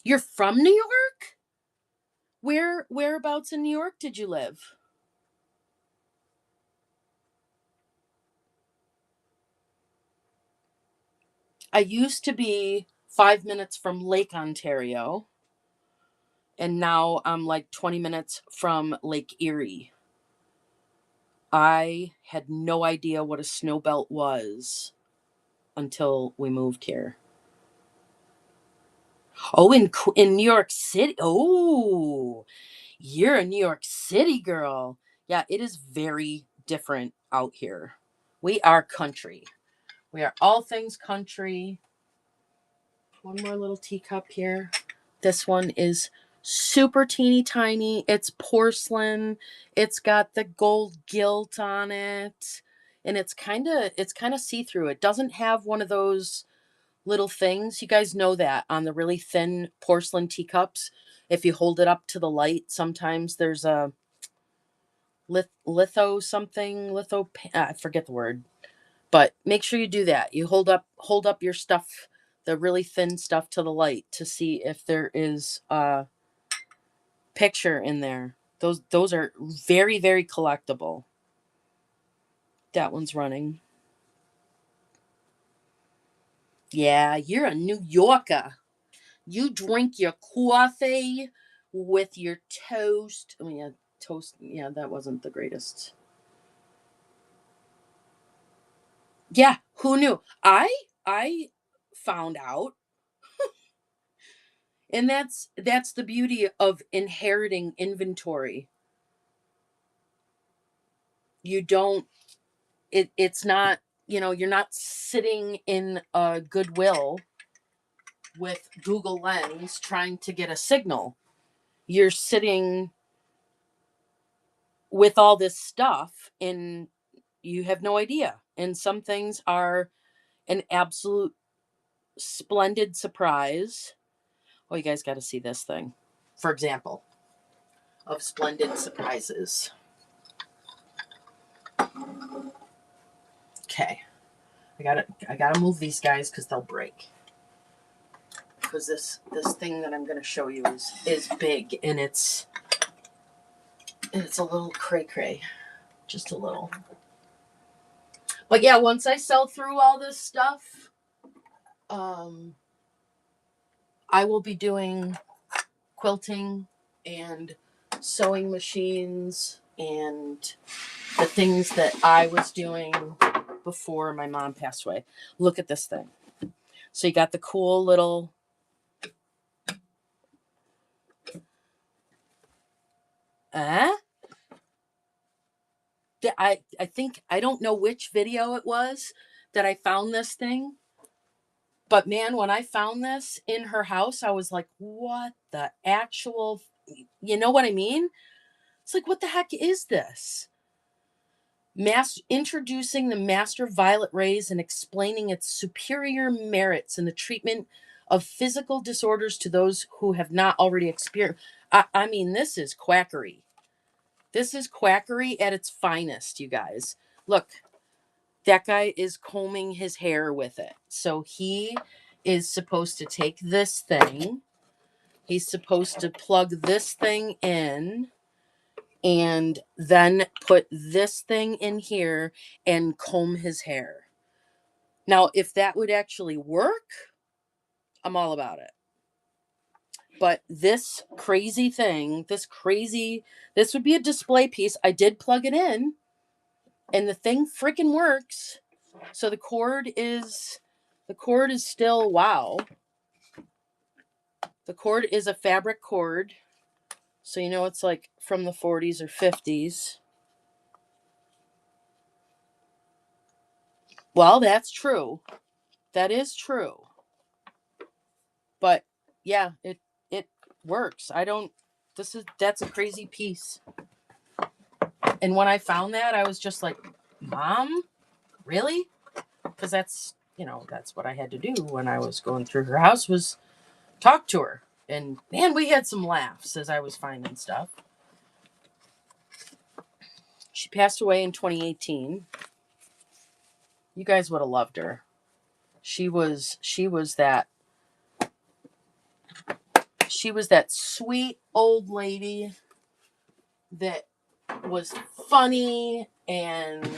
You're from New York? Whereabouts in New York did you live? I used to be 5 minutes from Lake Ontario, and now I'm like 20 minutes from Lake Erie. I had no idea what a snow belt was until we moved here. Oh, in New York City. Oh, you're a New York City girl. Yeah, it is very different out here. We are country. We are all things country. One more little teacup here. This one is super teeny tiny. It's porcelain. It's got the gold gilt on it. And it's kind of see-through. It doesn't have one of those little things. You guys know that on the really thin porcelain teacups, if you hold it up to the light, sometimes there's a I forget the word, but make sure you do that. You hold up your stuff, the really thin stuff, to the light to see if there is a picture in there. Those are very, very collectible. That one's running. Yeah, you're a New Yorker. You drink your coffee with your toast. Oh yeah, toast. Yeah, that wasn't the greatest. Yeah, who knew? I found out, and that's the beauty of inheriting inventory. You don't it's not, you're not sitting in a Goodwill with Google Lens trying to get a signal. You're sitting with all this stuff and you have no idea. And some things are an absolute splendid surprise. Oh, you guys got to see this thing. For example, of splendid surprises. Okay. I gotta move these guys because they'll break. Because this thing that I'm gonna show you is big and it's a little cray cray. Just a little. But yeah, once I sell through all this stuff, I will be doing quilting and sewing machines and the things that I was doing before my mom passed away. Look at this thing. So you got the cool little I think I don't know which video it was that I found this thing. But man, when I found this in her house, I was like, what the actual, you know what I mean? It's like, what the heck is this? Introducing the master violet rays and explaining its superior merits in the treatment of physical disorders to those who have not already experienced. I mean, this is quackery. This is quackery at its finest, you guys. Look, that guy is combing his hair with it. So he is supposed to take this thing. He's supposed to plug this thing in and then put this thing in here and comb his hair. Now, if that would actually work, I'm all about it. But this crazy thing, this would be a display piece. I did plug it in and the thing freaking works. So the cord is still, wow. The cord is a fabric cord. So you know it's like from the 40s or 50s. Well, that's true. That is true. But yeah, it works. That's a crazy piece. And when I found that, I was just like, Mom, really? Because that's what I had to do when I was going through her house was talk to her. And man, we had some laughs as I was finding stuff. She passed away in 2018. You guys would have loved her. She was that sweet old lady that was funny, and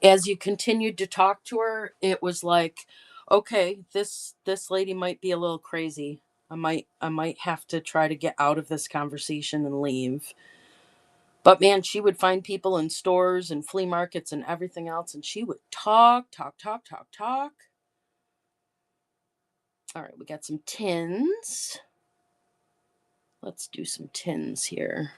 as you continued to talk to her, it was like, okay, this lady might be a little crazy. I might have to try to get out of this conversation and leave. But man, she would find people in stores and flea markets and everything else, and she would talk. All right, we got some tins. Let's do some tins here.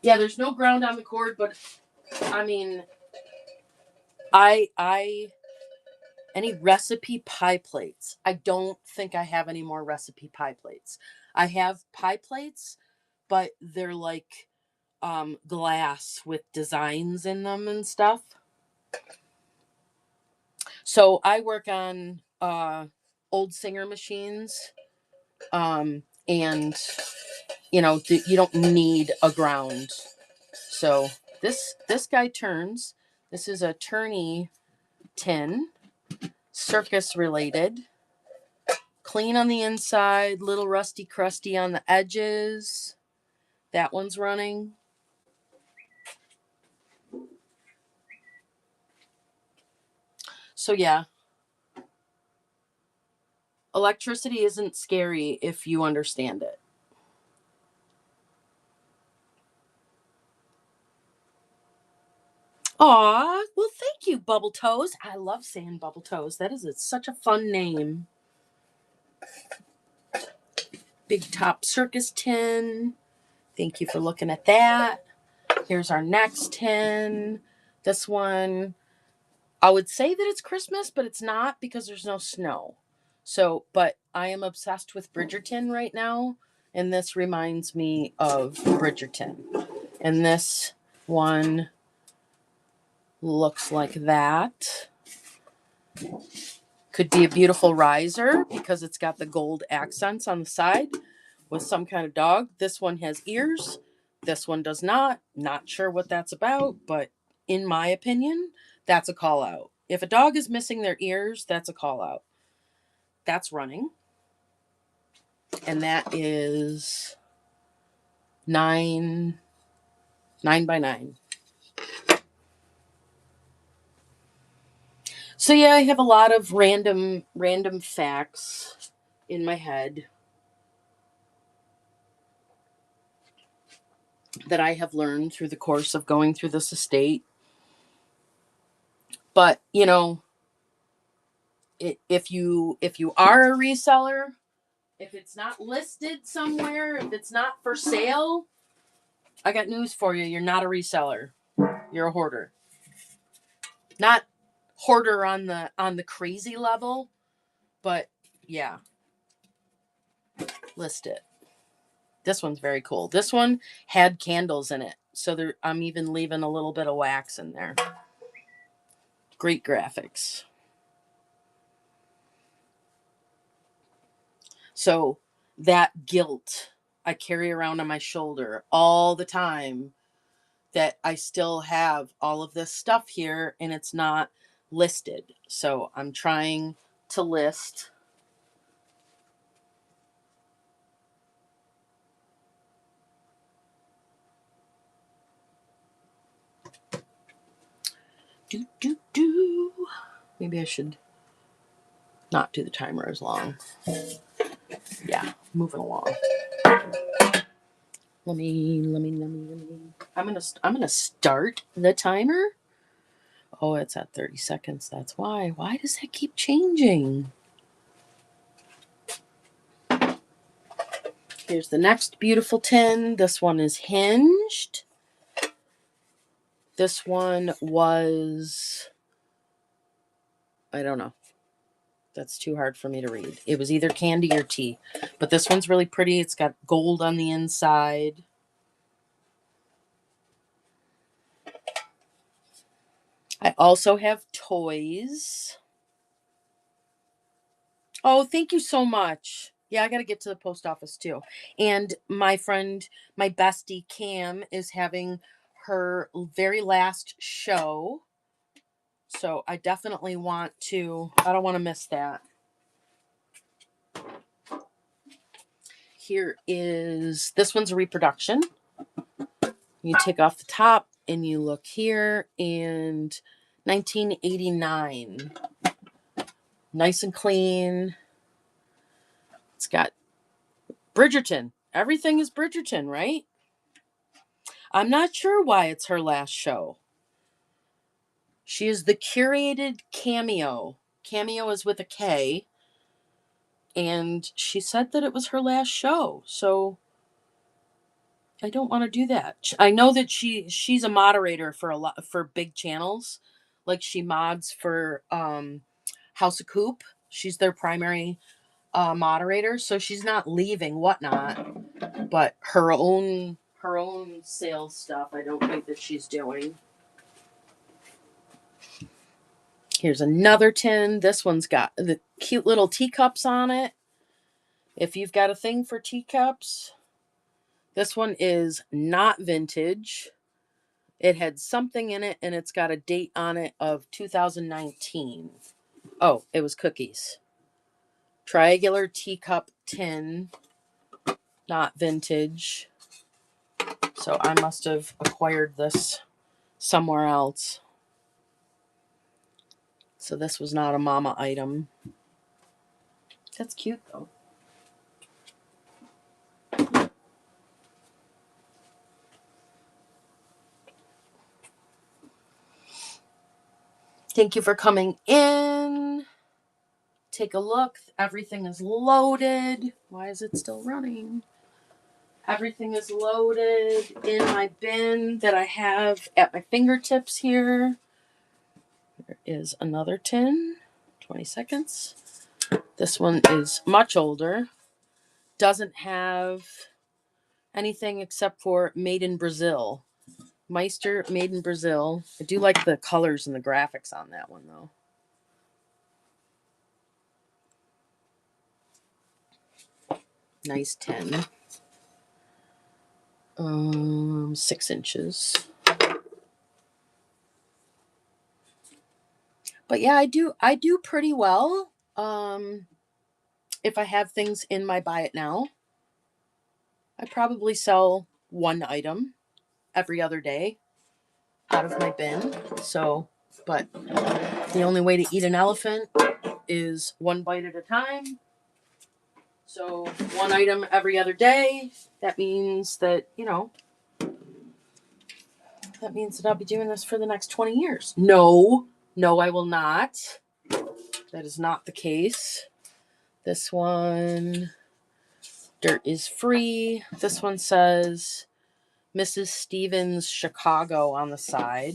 Yeah, there's no ground on the cord, but I mean, any recipe pie plates. I don't think I have any more recipe pie plates. I have pie plates, but they're like glass with designs in them and stuff. So I work on old Singer machines, and you don't need a ground. So this guy turns. This is a turny tin, circus related. Clean on the inside, little rusty crusty on the edges. That one's running. So yeah, electricity isn't scary if you understand it. Aw, well, thank you, Bubble Toes. I love saying Bubble Toes. That is such a fun name. Big Top Circus tin. Thank you for looking at that. Here's our next tin. This one, I would say that it's Christmas, but it's not because there's no snow. So, but I am obsessed with Bridgerton right now, and this reminds me of Bridgerton. And this one looks like that. Could be a beautiful riser because it's got the gold accents on the side with some kind of dog. This one has ears. This one does not. Not sure what that's about, but in my opinion, that's a call out. If a dog is missing their ears, that's a call out. That's running. And that is 9 by 9. So yeah, I have a lot of random facts in my head that I have learned through the course of going through this estate. But, if you are a reseller, if it's not listed somewhere, if it's not for sale, I got news for you. You're not a reseller. You're a hoarder. Not hoarder on the crazy level, but yeah, list it. This one's very cool. This one had candles in it. So I'm even leaving a little bit of wax in there. Great graphics. So that guilt I carry around on my shoulder all the time, that I still have all of this stuff here and it's not listed. So I'm trying to list. Do. Maybe I should not do the timer as long. Yeah, moving along. Let me. I'm gonna start the timer. Oh, it's at 30 seconds. That's why. Why does that keep changing? Here's the next beautiful tin. This one is hinged. This one was, I don't know. That's too hard for me to read. It was either candy or tea. But this one's really pretty. It's got gold on the inside. I also have toys. Oh, thank you so much. Yeah, I got to get to the post office too. And my friend, my bestie Cam, is having her very last show. So I definitely I don't want to miss that. This one's a reproduction. You take off the top and you look here, and 1989. Nice and clean. It's got Bridgerton. Everything is Bridgerton, right? I'm not sure why it's her last show. She is the curated cameo. Cameo is with a K. And she said that it was her last show. So I don't want to do that. I know that she's a moderator for big channels. Like she mods for House of Coop. She's their primary moderator. So she's not leaving Whatnot, but her own sales stuff I don't think that she's doing. Here's another tin. This one's got the cute little teacups on it. If you've got a thing for teacups, this one is not vintage. It had something in it and it's got a date on it of 2019. Oh, it was cookies. Triangular teacup tin, not vintage. So I must have acquired this somewhere else. So this was not a Momma item. That's cute though. Thank you for coming in. Take a look. Everything is loaded. Why is it still running? Everything is loaded in my bin that I have at my fingertips here. There is another tin. 20 seconds. This one is much older. Doesn't have anything except for made in Brazil. Meister made in Brazil. I do like the colors and the graphics on that one though. Nice tin. 6 inches. But yeah, I do pretty well. if I have things in my buy it now, I probably sell one item every other day out of my bin. So, but the only way to eat an elephant is one bite at a time. So, one item every other day. That means that, that means that I'll be doing this for the next 20 years. No, I will not. That is not the case. This one, dirt is free. This one says Mrs. Stevens Chicago on the side.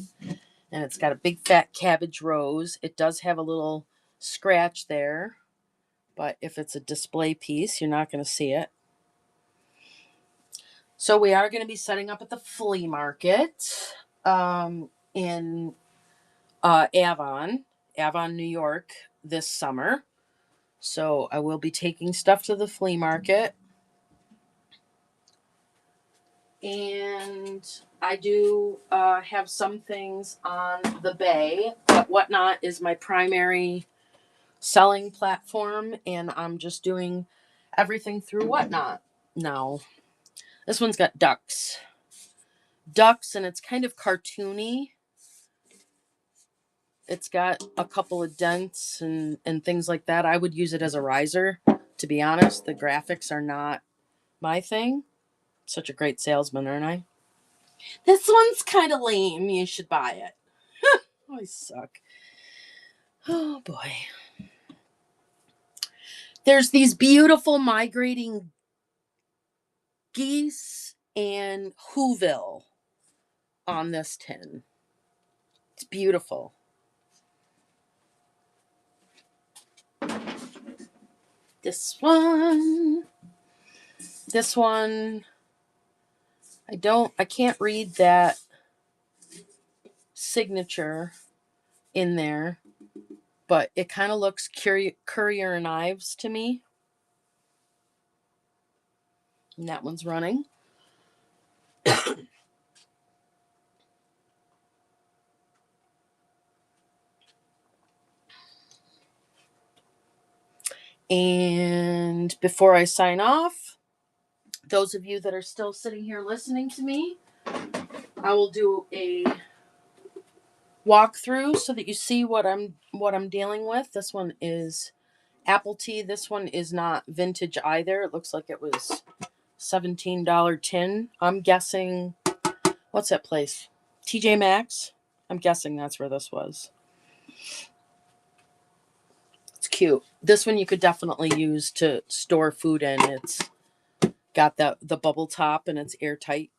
And it's got a big fat cabbage rose. It does have a little scratch there, but if it's a display piece, you're not going to see it. So we are going to be setting up at the flea market in Avon, New York this summer. So I will be taking stuff to the flea market. And I do have some things on the bay, but Whatnot is my primary selling platform, and I'm just doing everything through Whatnot now. This one's got ducks, and it's kind of cartoony. It's got a couple of dents and things like that. I would use it as a riser, to be honest. The graphics are not my thing. Such a great salesman, aren't I? This one's kind of lame. You should buy it. I suck. Oh boy. There's these beautiful migrating geese and Whoville on this tin. It's beautiful. This one, I can't read that signature in there, but it kind of looks Courier and Ives to me. And that one's running. And before I sign off, those of you that are still sitting here listening to me, I will do a walkthrough so that you see what I'm dealing with. This one is apple tea. This one is not vintage either. It looks like it was $17 tin. I'm guessing, what's that place? TJ Maxx? I'm guessing that's where this was. It's cute. This one you could definitely use to store food in. It's got the bubble top and it's airtight.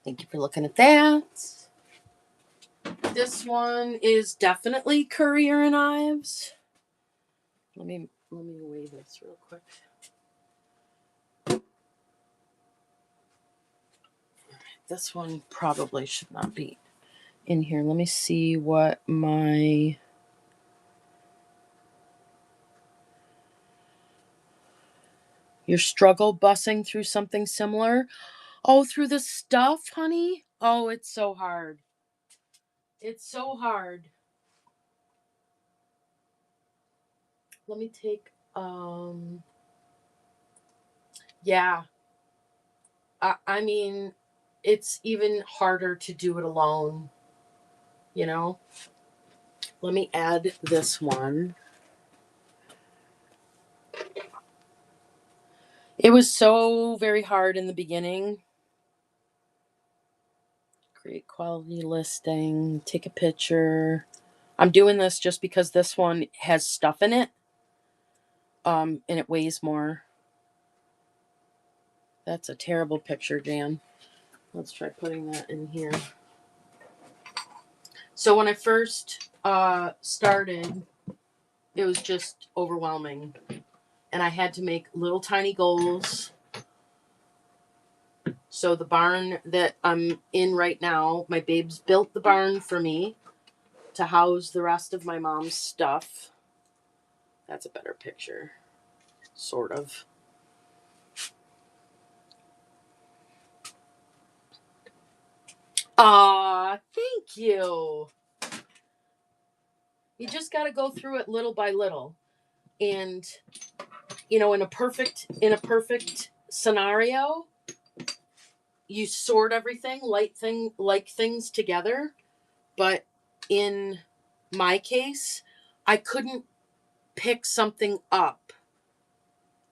Thank you for looking at that. This one is definitely Courier and Ives. Let me weigh this real quick. This one probably should not be in here. Let me see what my... Your struggle busing through something similar? Oh, through the stuff, honey? Oh, it's so hard. It's so hard. Let me take, yeah. I mean, it's even harder to do it alone, you know? Let me add this one. It was so very hard in the beginning. Create quality listing, take a picture. I'm doing this just because this one has stuff in it. And it weighs more. That's a terrible picture, Jan. Let's try putting that in here. So when I first started, it was just overwhelming. And I had to make little tiny goals. So the barn that I'm in right now, my babes built the barn for me to house the rest of my mom's stuff. That's a better picture. Sort of. Aw, thank you. You just got to go through it little by little. And, in a perfect scenario, you sort everything, like things together. But in my case, I couldn't pick something up,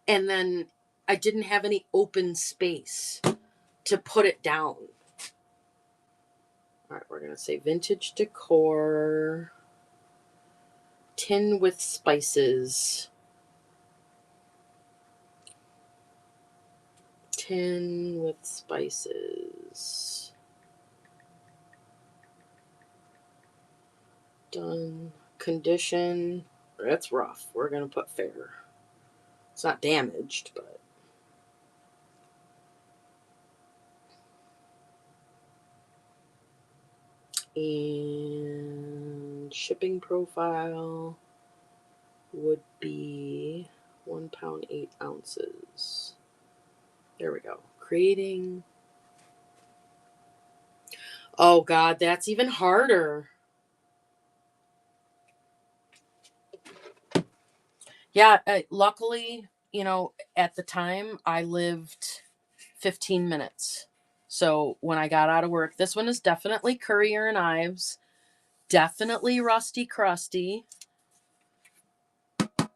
and then I didn't have any open space to put it down. All right, we're going to say vintage decor, tin with spices. Tin with spices. Done. Condition. That's rough. We're going to put fair. It's not damaged, but. And shipping profile would be 1 pound 8 ounces. There we go. Creating. Oh God, that's even harder. Yeah, luckily, at the time I lived 15 minutes. So when I got out of work, this one is definitely Currier and Ives, definitely Rusty Crusty,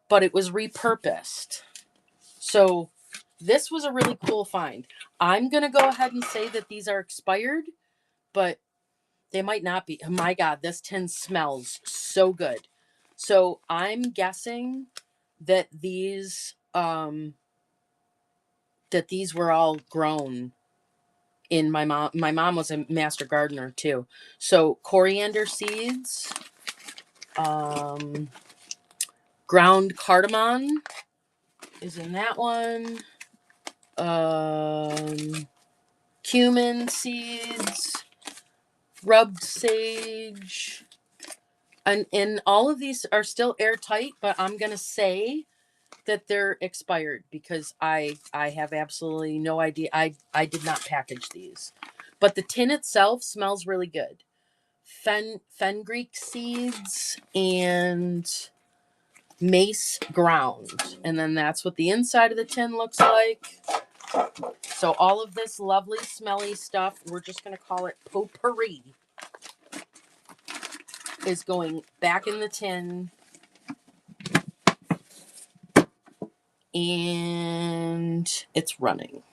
but it was repurposed. So this was a really cool find. I'm going to go ahead and say that these are expired, but they might not be. Oh my God, this tin smells so good. So I'm guessing that these were all grown in my mom. My mom was a master gardener too. So coriander seeds, ground cardamom is in that one. Cumin seeds, rubbed sage, and all of these are still airtight, but I'm gonna say that they're expired because I have absolutely no idea. I did not package these, but the tin itself smells really good. Fenugreek seeds and mace ground, and then that's what the inside of the tin looks like. So all of this lovely smelly stuff, we're just going to call it potpourri, is going back in the tin, and it's running.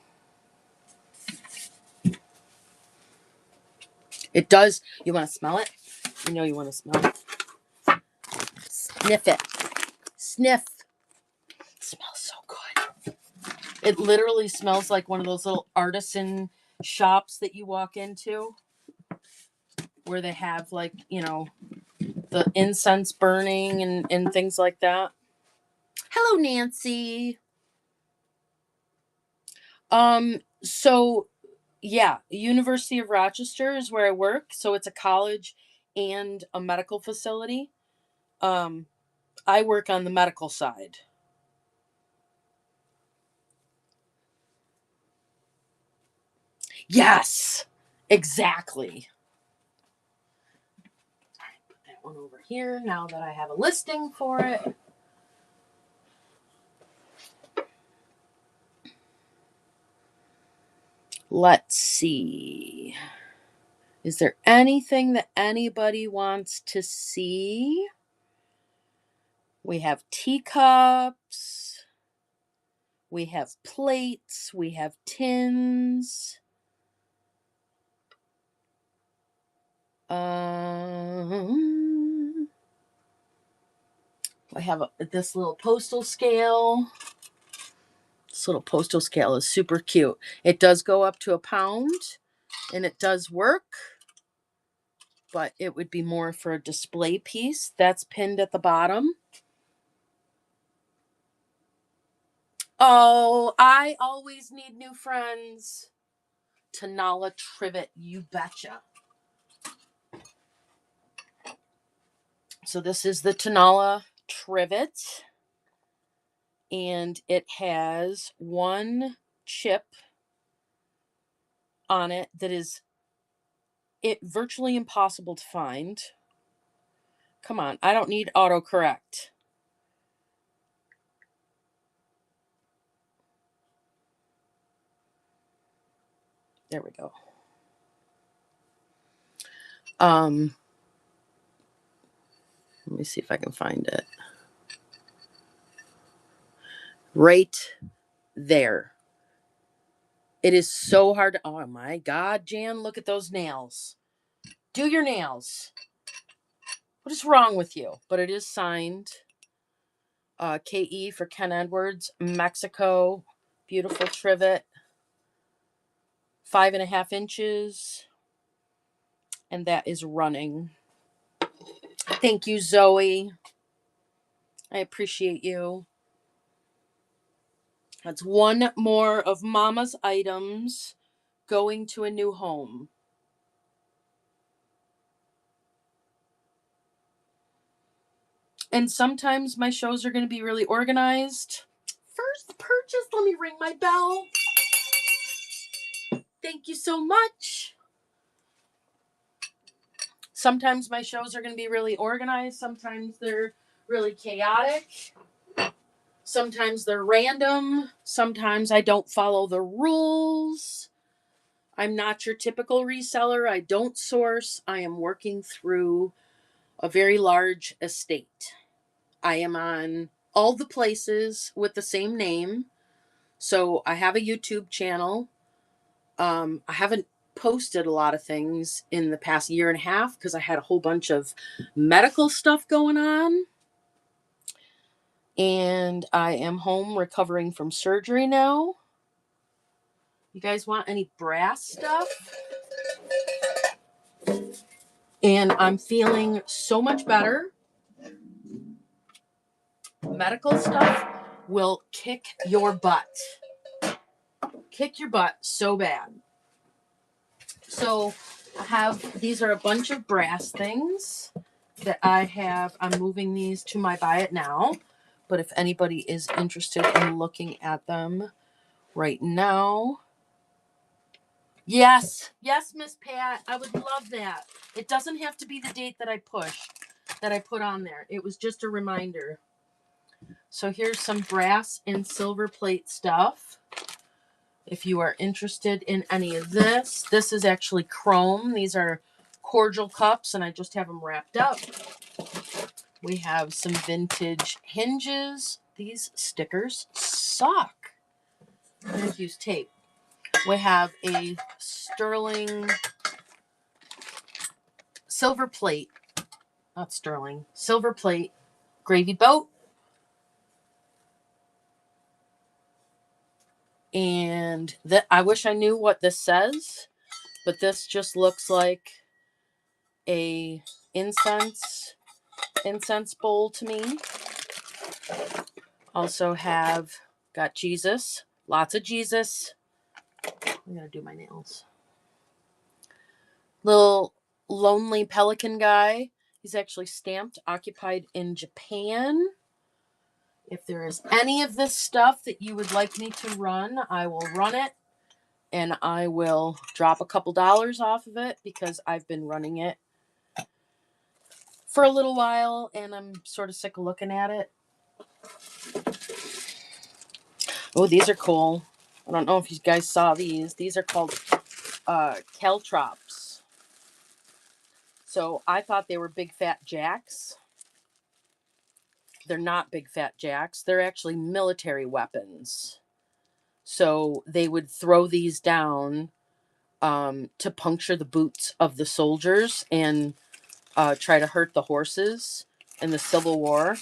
It does. You want to smell it? You want to smell it. Sniff it. Sniff. It smells so good. It literally smells like one of those little artisan shops that you walk into where they have the incense burning and things like that. Hello, Nancy. So yeah, University of Rochester is where I work. So it's a college and a medical facility. I work on the medical side. Yes, exactly. All right, put that one over here now that I have a listing for it. Let's see. Is there anything that anybody wants to see? We have teacups. We have plates. We have tins. I have this little postal scale. This little postal scale is super cute. It does go up to a pound, and it does work, but it would be more for a display piece. That's pinned at the bottom. Oh, I always need new friends. Tanala Trivet, you betcha. So this is the Tanala Trivet, and it has one chip on it that is it virtually impossible to find. Come on, I don't need autocorrect. There we go. Let me see if I can find it. Right there. It is so hard to, oh my God, Jan, look at those nails. Do your nails. What is wrong with you? But it is signed KE for Ken Edwards, Mexico. Beautiful trivet. 5.5 inches. And that is running. Thank you, Zoe. I appreciate you. That's one more of Mama's items going to a new home. And sometimes my shows are going to be really organized. First purchase, let me ring my bell. Thank you so much. Sometimes my shows are going to be really organized. Sometimes they're really chaotic. Sometimes they're random. Sometimes I don't follow the rules. I'm not your typical reseller. I don't source. I am working through a very large estate. I am on all the places with the same name. So I have a YouTube channel. I haven't posted a lot of things in the past year and a half because I had a whole bunch of medical stuff going on. And I am home recovering from surgery now. You guys want any brass stuff? And I'm feeling so much better. Medical stuff will kick your butt. Kick your butt so bad. So I have, these are a bunch of brass things that I have. I'm moving these to my buy it now. But if anybody is interested in looking at them right now. Yes, Miss Pat, I would love that. It doesn't have to be the date that I put on there. It was just a reminder. So here's some brass and silver plate stuff. If you are interested in any of this, this is actually chrome. These are cordial cups, and I just have them wrapped up. We have some vintage hinges. These stickers suck. I'm going to use tape. We have a sterling silver plate, not sterling, silver plate gravy boat. And that, I wish I knew what this says, but this just looks like a incense bowl to me. Also have got Jesus, lots of Jesus. I'm gonna do my nails. Little lonely pelican guy. He's actually stamped occupied in Japan. If there is any of this stuff that you would like me to run, I will run it. And I will drop a couple dollars off of it because I've been running it for a little while and I'm sort of sick of looking at it. Oh, these are cool. I don't know if you guys saw these. These are called caltrops. So I thought they were big fat jacks. They're not big fat jacks. They're actually military weapons. So they would throw these down to puncture the boots of the soldiers and try to hurt the horses in the Civil War.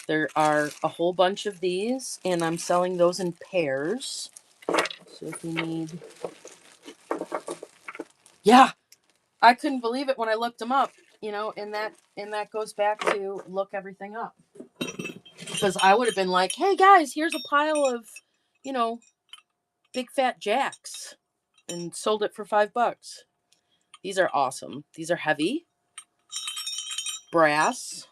There are a whole bunch of these, and I'm selling those in pairs. So if you need... Yeah, I couldn't believe it when I looked them up, you know, and that goes back to look everything up. Because I would have been like, hey guys, here's a pile of, you know, big fat jacks, and sold it for $5. These are awesome. These are heavy. Brass.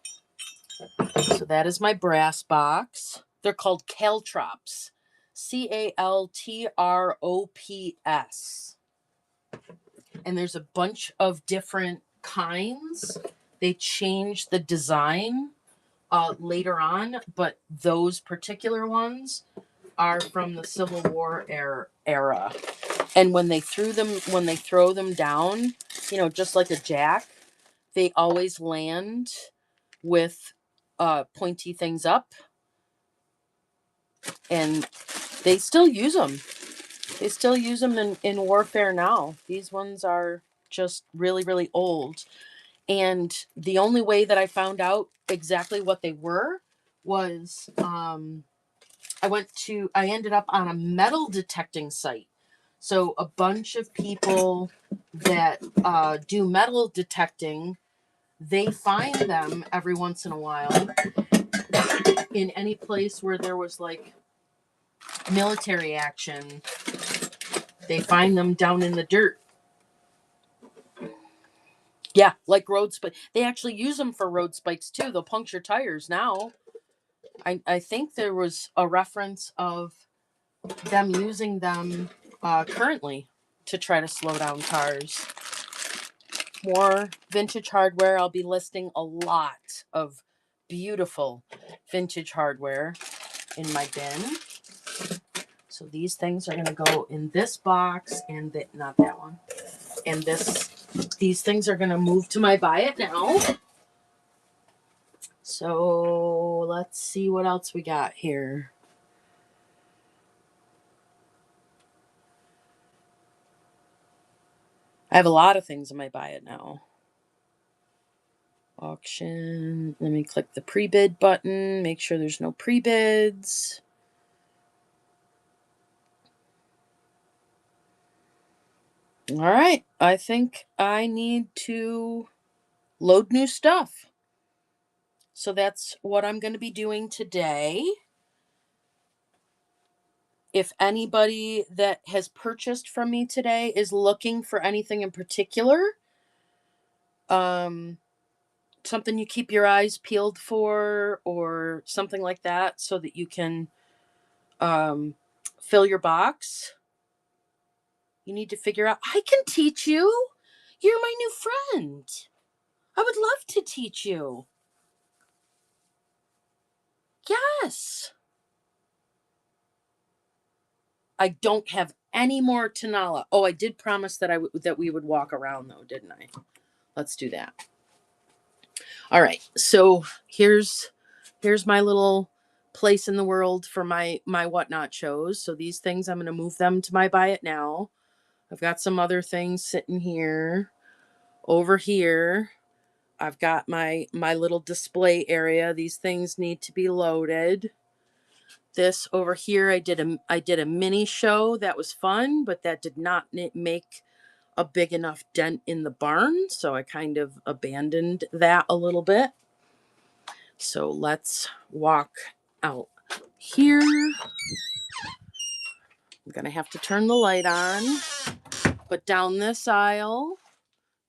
So that is my brass box. They're called caltrops. CALTROPS. and there's a bunch of different kinds. They changed the design later on, but those particular ones are from the Civil War era. And when they throw them down, just like a jack, they always land with pointy things up, and they still use them. They still use them in warfare now. These ones are just really, really old. And the only way that I found out exactly what they were was I ended up on a metal detecting site. So a bunch of people that do metal detecting, they find them every once in a while in any place where there was like military action. They find them down in the dirt. Yeah, like road spike. They actually use them for road spikes too. They'll puncture tires now. I think there was a reference of them using them currently to try to slow down cars. More vintage hardware. I'll be listing a lot of beautiful vintage hardware in my bin. So these things are going to go in this box, and not that one. And these things are going to move to my buy it now. So let's see what else we got here. I have a lot of things in my buy it now. Auction. Let me click the pre-bid button. Make sure there's no pre-bids. All right. I think I need to load new stuff. So that's what I'm going to be doing today. If anybody that has purchased from me today is looking for anything in particular, something you keep your eyes peeled for, or something like that, so that you can fill your box, you need to figure out. I can teach you. You're my new friend. I would love to teach you. Yes. I don't have any more Tanala. Oh, I did promise that we would walk around though, didn't I? Let's do that. All right. So here's my little place in the world for my whatnot shows. So these things, I'm going to move them to my buy it now. I've got some other things sitting here. Over here, I've got my little display area. These things need to be loaded. This over here, I did a mini show that was fun, but that did not make a big enough dent in the barn, so I kind of abandoned that a little bit. So let's walk out here. I'm gonna have to turn the light on. But down this aisle,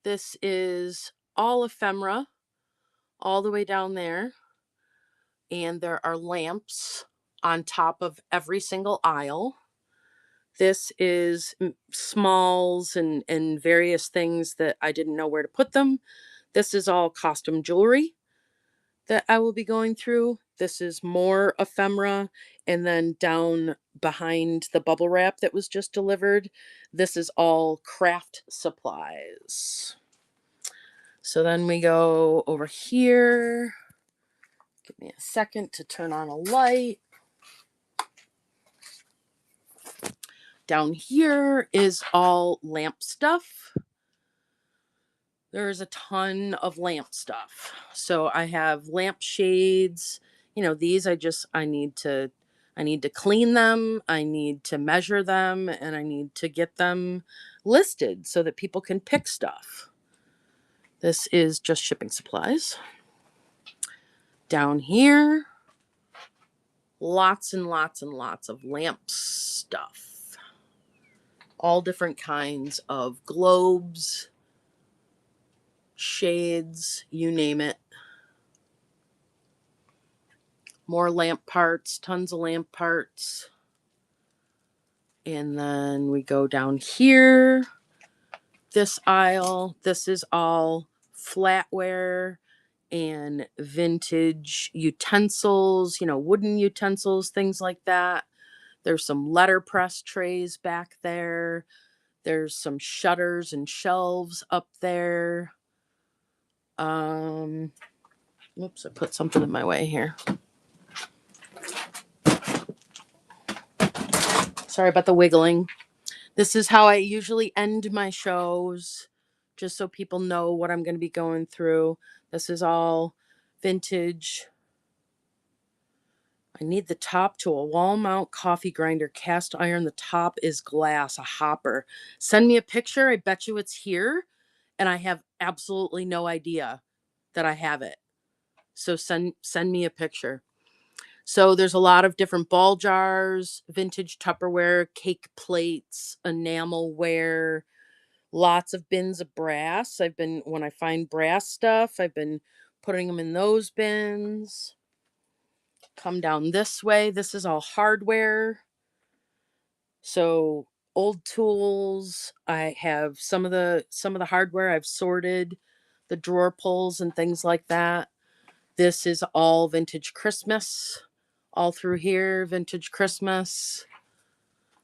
this is all ephemera, all the way down there. And there are lamps on top of every single aisle. This is smalls and various things that I didn't know where to put them. This is all costume jewelry that I will be going through. This is more ephemera. And then down behind the bubble wrap that was just delivered, this is all craft supplies. So then we go over here. Give me a second to turn on a light. Down here is all lamp stuff. There's a ton of lamp stuff. So I have lamp shades. These I need to clean them. I need to measure them, and I need to get them listed so that people can pick stuff. This is just shipping supplies. Down here, lots and lots and lots of lamp stuff. All different kinds of globes, shades, you name it. More lamp parts, tons of lamp parts. And then we go down here. This aisle, this is all flatware and vintage utensils, wooden utensils, things like that. There's some letterpress trays back there. There's some shutters and shelves up there. Oops, I put something in my way here. Sorry about the wiggling. This is how I usually end my shows, just so people know what I'm going to be going through. This is all vintage. I need the top to a wall mount coffee grinder, cast iron. The top is glass, a hopper. Send me a picture. I bet you it's here. And I have absolutely no idea that I have it. So send me a picture. So there's a lot of different ball jars, vintage Tupperware, cake plates, enamelware, lots of bins of brass. When I find brass stuff, I've been putting them in those bins. Come down this way. This is all hardware. So old tools. I have some of the hardware I've sorted, the drawer pulls and things like that. This is all vintage Christmas. All through here, vintage Christmas.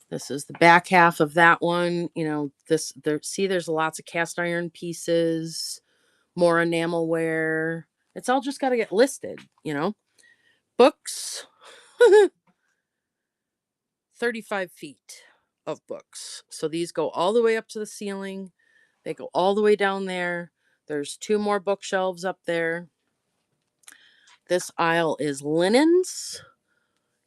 This is the back half of that one. There's lots of cast iron pieces, more enamelware. It's all just got to get listed. Books, 35 feet of books. So these go all the way up to the ceiling. They go all the way down there. There's 2 more bookshelves up there. This aisle is linens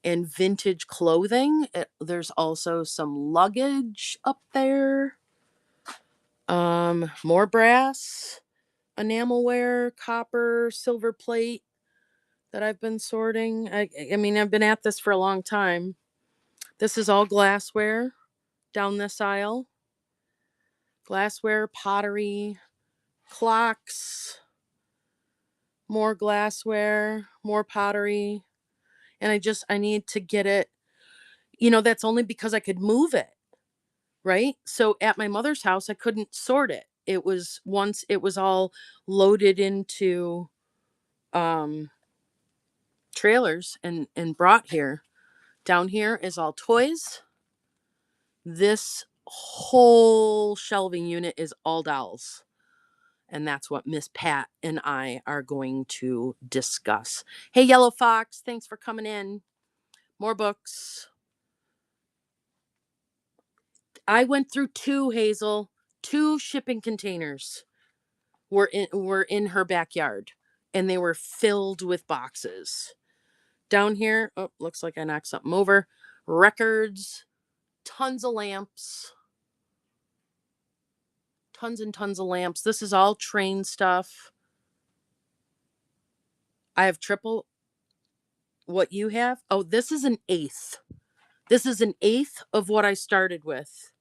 and vintage clothing. There's also some luggage up there. More brass, enamelware, copper, silver plate that I've been sorting. I mean, I've been at this for a long time. This is all glassware down this aisle. Glassware, pottery, clocks, more glassware, more pottery. And I need to get it. That's only because I could move it, right? So at my mother's house, I couldn't sort it. Once it was all loaded into trailers and brought here. Down here is all toys. This whole shelving unit is all dolls. And that's what Miss Pat and I are going to discuss. Hey, Yellow Fox, thanks for coming in. More books. I went through 2, Hazel. 2 shipping containers were in her backyard, and they were filled with boxes. Down here, oh, looks like I knocked something over. Records, tons of lamps, tons and tons of lamps. This is all train stuff. I have triple what you have. Oh, this is an eighth. This is an eighth of what I started with.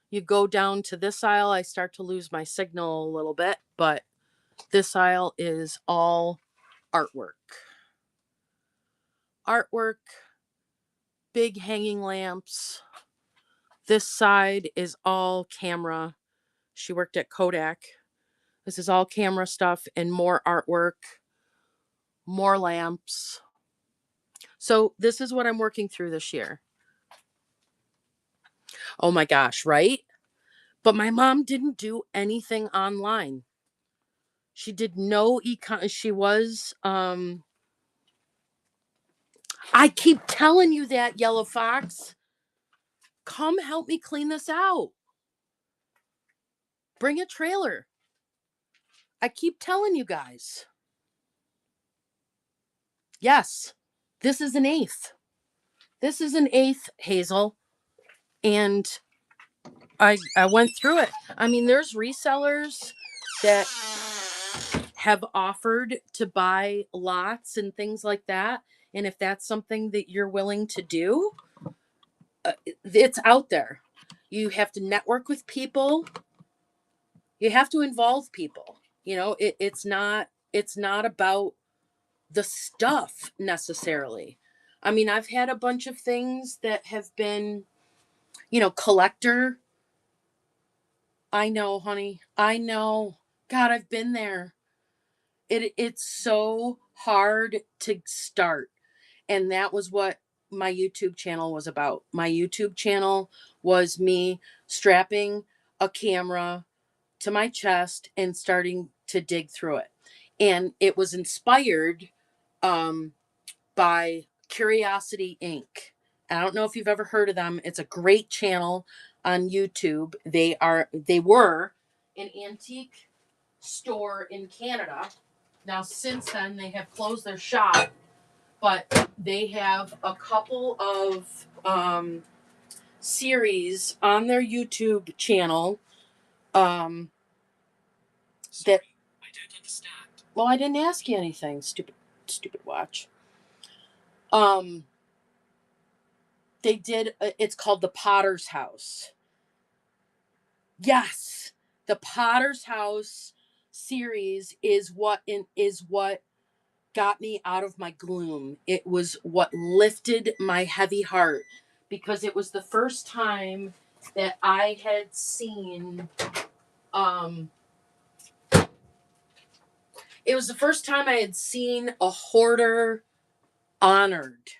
You go down to this aisle, I start to lose my signal a little bit, but this aisle is all artwork. Artwork, big hanging lamps. This side is all camera. She worked at Kodak. This is all camera stuff and more artwork, more lamps. So this is what I'm working through this year. Oh my gosh, right? But my mom didn't do anything online. She did no she was I keep telling you that, Yellow Fox. Come help me clean this out. Bring a trailer. I keep telling you guys. Yes. This is an eighth. This is an eighth, Hazel. And I went through it. I mean, there's resellers that have offered to buy lots and things like that. And if that's something that you're willing to do, it's out there. You have to network with people. You have to involve people. It's not about the stuff necessarily. I mean, I've had a bunch of things that have been, collector I know, honey. I know. God, I've been there. It's so hard to start. And that was what my YouTube channel was about. My YouTube channel was me strapping a camera to my chest and starting to dig through it. And it was inspired um, by Curiosity Inc. I don't know if you've ever heard of them. It's a great channel on YouTube. They were an antique store in Canada. Now since then they have closed their shop, but they have a couple of series on their YouTube channel that I don't understand. Well, I didn't ask you anything, stupid watch. Um they did it's called The Potter's House. Yes. The Potter's House series is what got me out of my gloom. It was what lifted my heavy heart because it was the first time that I had seen um it was the first time I had seen a hoarder honored.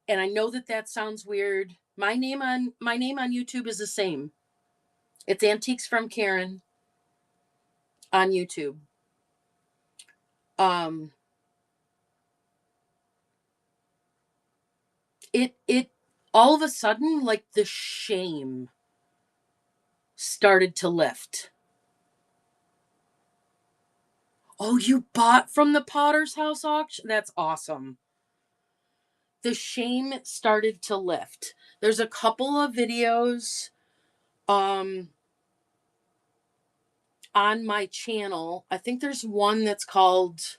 And I know that that sounds weird. My name on YouTube is the same. It's Antiques from Karen on YouTube. Um it all of a sudden, like, the shame started to lift. Oh, you bought from the Potter's House auction? That's awesome. The shame started to lift. There's a couple of videos um on my channel. I think there's one that's called,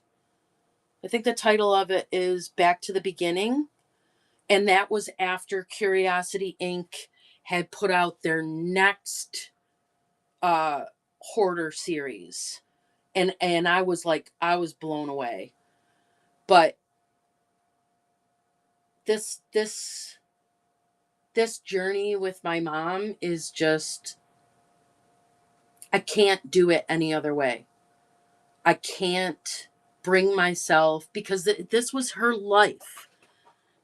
I think the title of it is Back to the Beginning, and that was after Curiosity Inc. had put out their next uh hoarder series. And I was like, I was blown away. But this this journey with my mom is just, I can't do it any other way. I can't bring myself, because this was her life.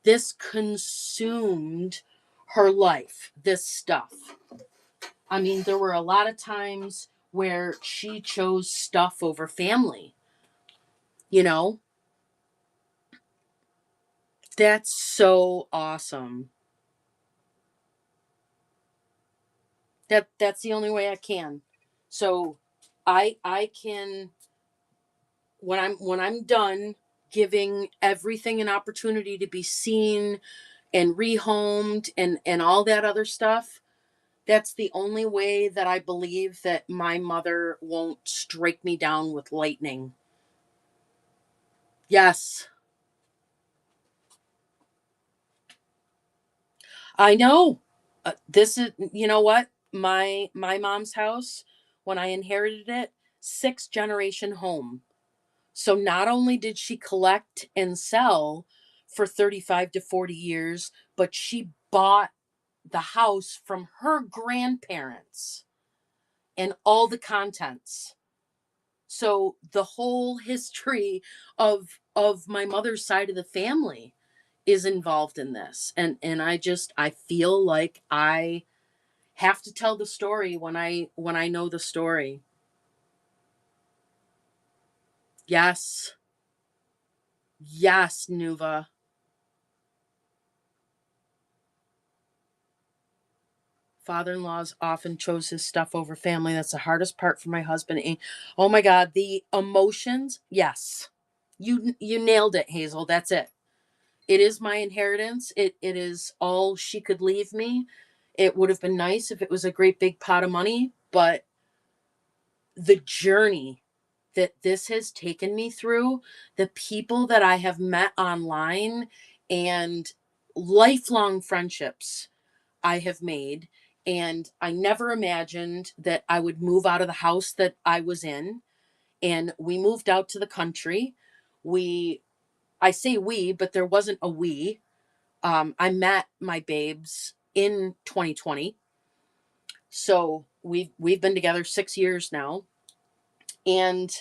This consumed her life, this stuff. I mean, there were a lot of times where she chose stuff over family, you know? That's so awesome. That's the only way I can. So I can, when I'm done giving everything an opportunity to be seen and rehomed and all that other stuff, that's the only way that I believe that my mother won't strike me down with lightning. Yes, I know. This is, you know what? My mom's house, when I inherited it, sixth generation home. So not only did she collect and sell for 35 to 40 years, but she bought the house from her grandparents and all the contents. So the whole history of my mother's side of the family is involved in this. And I feel like I have to tell the story when I know the story. Yes. Yes, Nuva. Father-in-laws often chose his stuff over family. That's the hardest part for my husband. Oh my God, the emotions. Yes, you nailed it, Hazel. That's it. It is my inheritance. It is all she could leave me. It would have been nice if it was a great big pot of money, but the journey that this has taken me through, the people that I have met online, and lifelong friendships I have made. And I never imagined that I would move out of the house that I was in. And we moved out to the country. We, I say we, but there wasn't a we. I met my babes in 2020. So we've been together 6 years now, and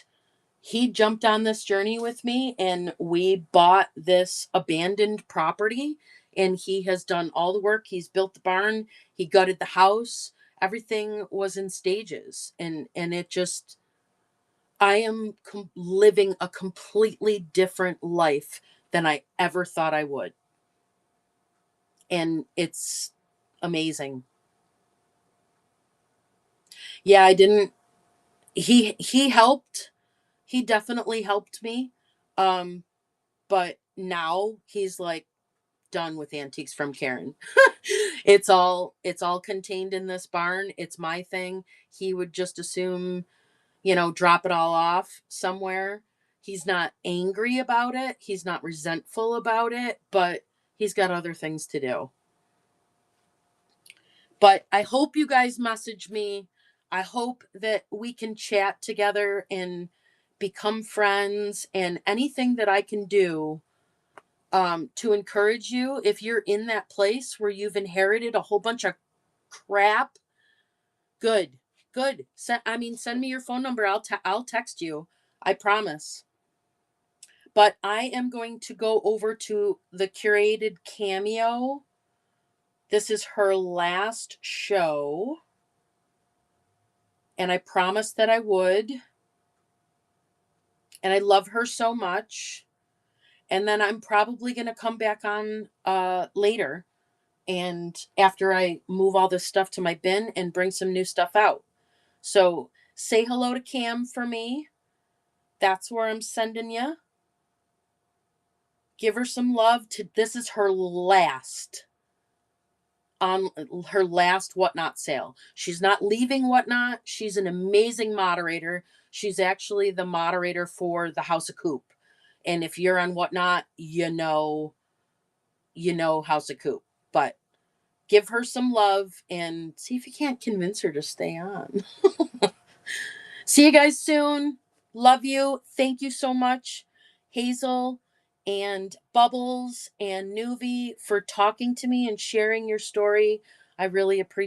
he jumped on this journey with me, and we bought this abandoned property, and he has done all the work. He's built the barn, he gutted the house, everything was in stages, and it just, I am living a completely different life than I ever thought I would, and it's amazing. Yeah, I didn't, he helped, he definitely helped me, um but now he's like done with antiques from Karen. It's all contained in this barn. It's my thing. He would just assume, drop it all off somewhere. He's not angry about it. He's not resentful about it, but he's got other things to do. But I hope you guys message me. I hope that we can chat together and become friends, and anything that I can do to encourage you if you're in that place where you've inherited a whole bunch of crap. Good, good. Send me your phone number. I'll text you. I promise. But I am going to go over to the curated Cameo. This is her last show, and I promised that I would. And I love her so much. And then I'm probably going to come back on later, and after I move all this stuff to my bin and bring some new stuff out. So say hello to Cam for me. That's where I'm sending you. Give her some love. This is her last, on her last Whatnot sale. She's not leaving Whatnot. She's an amazing moderator. She's actually the moderator for the House of Coop. And if you're on Whatnot, you know House of Coop. But give her some love and see if you can't convince her to stay on. See you guys soon. Love you. Thank you so much, Hazel and Bubbles and Nuvi, for talking to me and sharing your story. I really appreciate